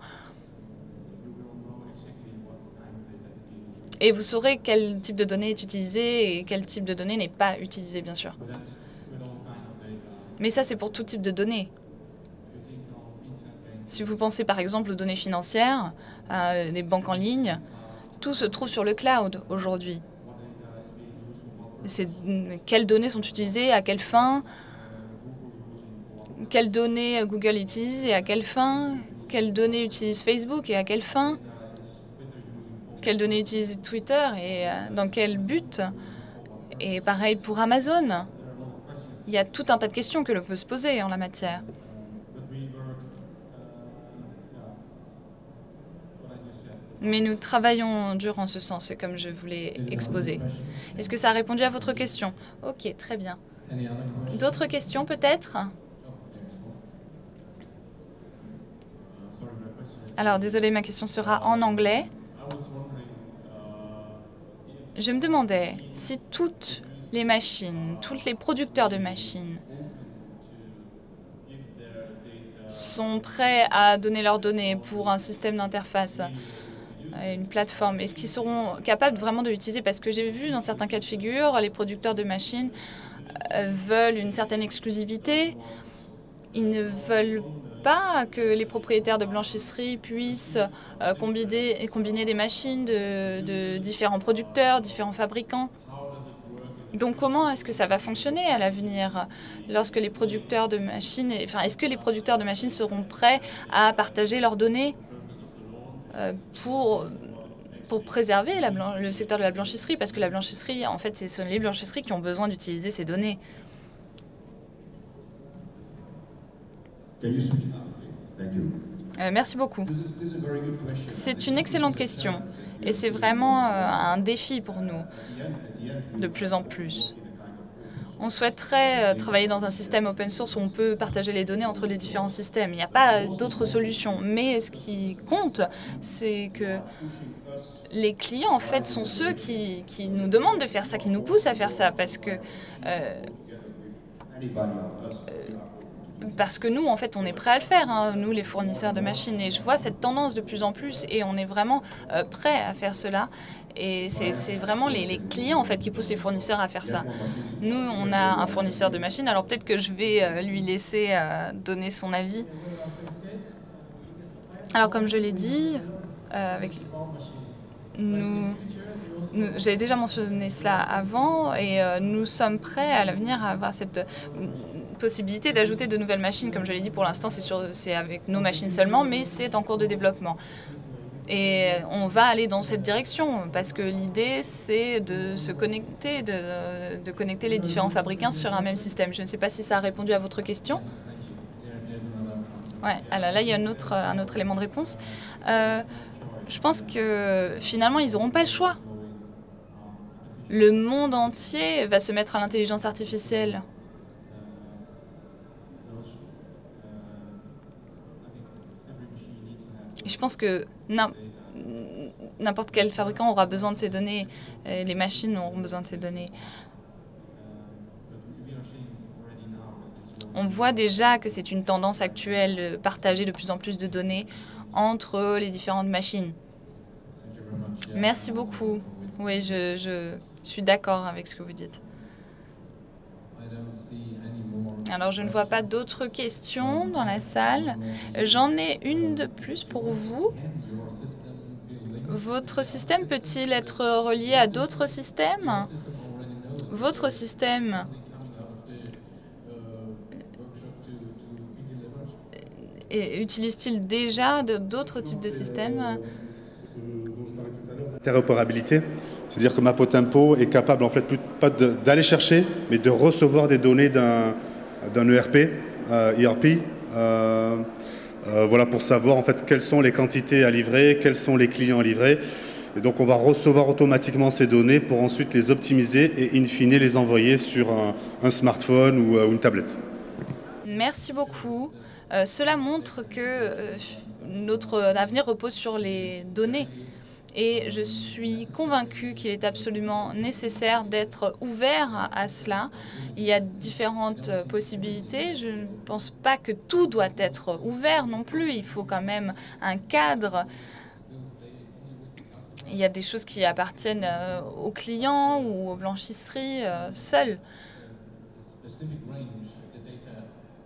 Et vous saurez quel type de données est utilisé et quel type de données n'est pas utilisé, bien sûr. Mais ça, c'est pour tout type de données. Si vous pensez par exemple aux données financières, les banques en ligne, tout se trouve sur le cloud aujourd'hui. Quelles données sont utilisées, à quelle fin, quelles données Google utilise et à quelle fin, quelles données utilise Facebook et à quelle fin, quelles données utilise Twitter et dans quel but. Et pareil pour Amazon. Il y a tout un tas de questions que l'on peut se poser en la matière. Mais nous travaillons dur en ce sens, et comme je vous l'ai exposé. Est-ce que ça a répondu à votre question? Ok, très bien. D'autres questions peut-être? Alors, désolé, ma question sera en anglais. Je me demandais si toutes les machines, tous les producteurs de machines sont prêts à donner leurs données pour un système d'interface, une plateforme. Est-ce qu'ils seront capables vraiment de l'utiliser? Parce que j'ai vu dans certains cas de figure, les producteurs de machines veulent une certaine exclusivité. Ils ne veulent pas que les propriétaires de blanchisseries puissent combiner des machines de différents producteurs, différents fabricants. Donc comment est-ce que ça va fonctionner à l'avenir lorsque les producteurs de machines, enfin, est-ce que les producteurs de machines seront prêts à partager leurs données pour préserver le secteur de la blanchisserie? Parce que la blanchisserie, en fait, ce sont les blanchisseries qui ont besoin d'utiliser ces données. Merci beaucoup. C'est une excellente question et c'est vraiment un défi pour nous, de plus en plus. On souhaiterait travailler dans un système open source où on peut partager les données entre les différents systèmes. Il n'y a pas d'autre solution. Mais ce qui compte, c'est que les clients, en fait, sont ceux qui nous demandent de faire ça, qui nous poussent à faire ça, parce que nous, en fait, on est prêts à le faire, hein, nous, les fournisseurs de machines. Et je vois cette tendance de plus en plus et on est vraiment prêts à faire cela. Et c'est vraiment les clients, en fait, qui poussent les fournisseurs à faire ça. Nous, on a un fournisseur de machines, alors peut-être que je vais lui laisser donner son avis. Alors, comme je l'ai dit, j'avais déjà mentionné cela avant, et nous sommes prêts à l'avenir à avoir cette possibilité d'ajouter de nouvelles machines. Comme je l'ai dit, pour l'instant, c'est avec nos machines seulement, mais c'est en cours de développement. Et on va aller dans cette direction, parce que l'idée, c'est de se connecter, de connecter les différents fabricants sur un même système. Je ne sais pas si ça a répondu à votre question. Ouais, alors là, il y a un autre élément de réponse. Je pense que finalement, ils n'auront pas le choix. Le monde entier va se mettre à l'intelligence artificielle. Et je pense que n'importe quel fabricant aura besoin de ces données, les machines auront besoin de ces données. On voit déjà que c'est une tendance actuelle, partager de plus en plus de données entre les différentes machines. Merci beaucoup. Oui, je suis d'accord avec ce que vous dites. Alors, je ne vois pas d'autres questions dans la salle. J'en ai une de plus pour vous. Votre système peut-il être relié à d'autres systèmes? Votre système utilise-t-il déjà d'autres types de systèmes? Interopérabilité, c'est-à-dire que Mapotempo est capable en fait pas d'aller chercher, mais de recevoir des données d'un ERP, voilà, pour savoir en fait quelles sont les quantités à livrer, quels sont les clients à livrer. Et donc on va recevoir automatiquement ces données pour ensuite les optimiser et in fine les envoyer sur un smartphone ou une tablette. Merci beaucoup. Cela montre que notre avenir repose sur les données. Et je suis convaincue qu'il est absolument nécessaire d'être ouvert à cela. Il y a différentes possibilités. Je ne pense pas que tout doit être ouvert non plus. Il faut quand même un cadre. Il y a des choses qui appartiennent aux clients ou aux blanchisseries seules.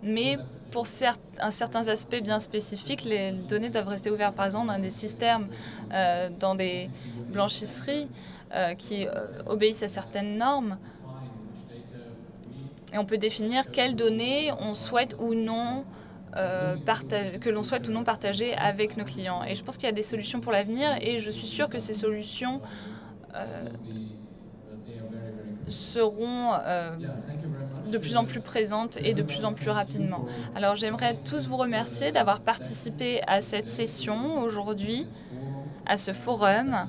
Mais pour certains aspects bien spécifiques, les données doivent rester ouvertes. Par exemple, dans des systèmes, dans des blanchisseries qui obéissent à certaines normes. Et on peut définir quelles données on souhaite ou non que l'on souhaite ou non partager avec nos clients. Et je pense qu'il y a des solutions pour l'avenir et je suis sûre que ces solutions seront de plus en plus présentes et de plus en plus rapidement. Alors j'aimerais tous vous remercier d'avoir participé à cette session aujourd'hui, à ce forum,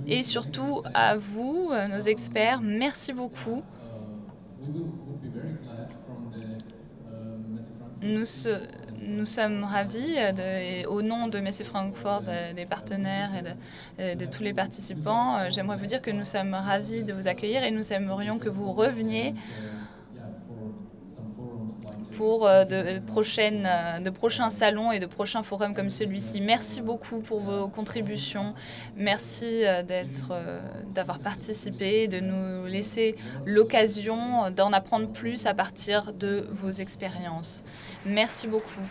et surtout à vous, nos experts. Merci beaucoup. Nous sommes ravis, au nom de Messi Francfort, des partenaires et de tous les participants, j'aimerais vous dire que nous sommes ravis de vous accueillir et nous aimerions que vous reveniez pour de prochains salons et de prochains forums comme celui-ci. Merci beaucoup pour vos contributions. Merci d'avoir participé, de nous laisser l'occasion d'en apprendre plus à partir de vos expériences. Merci beaucoup.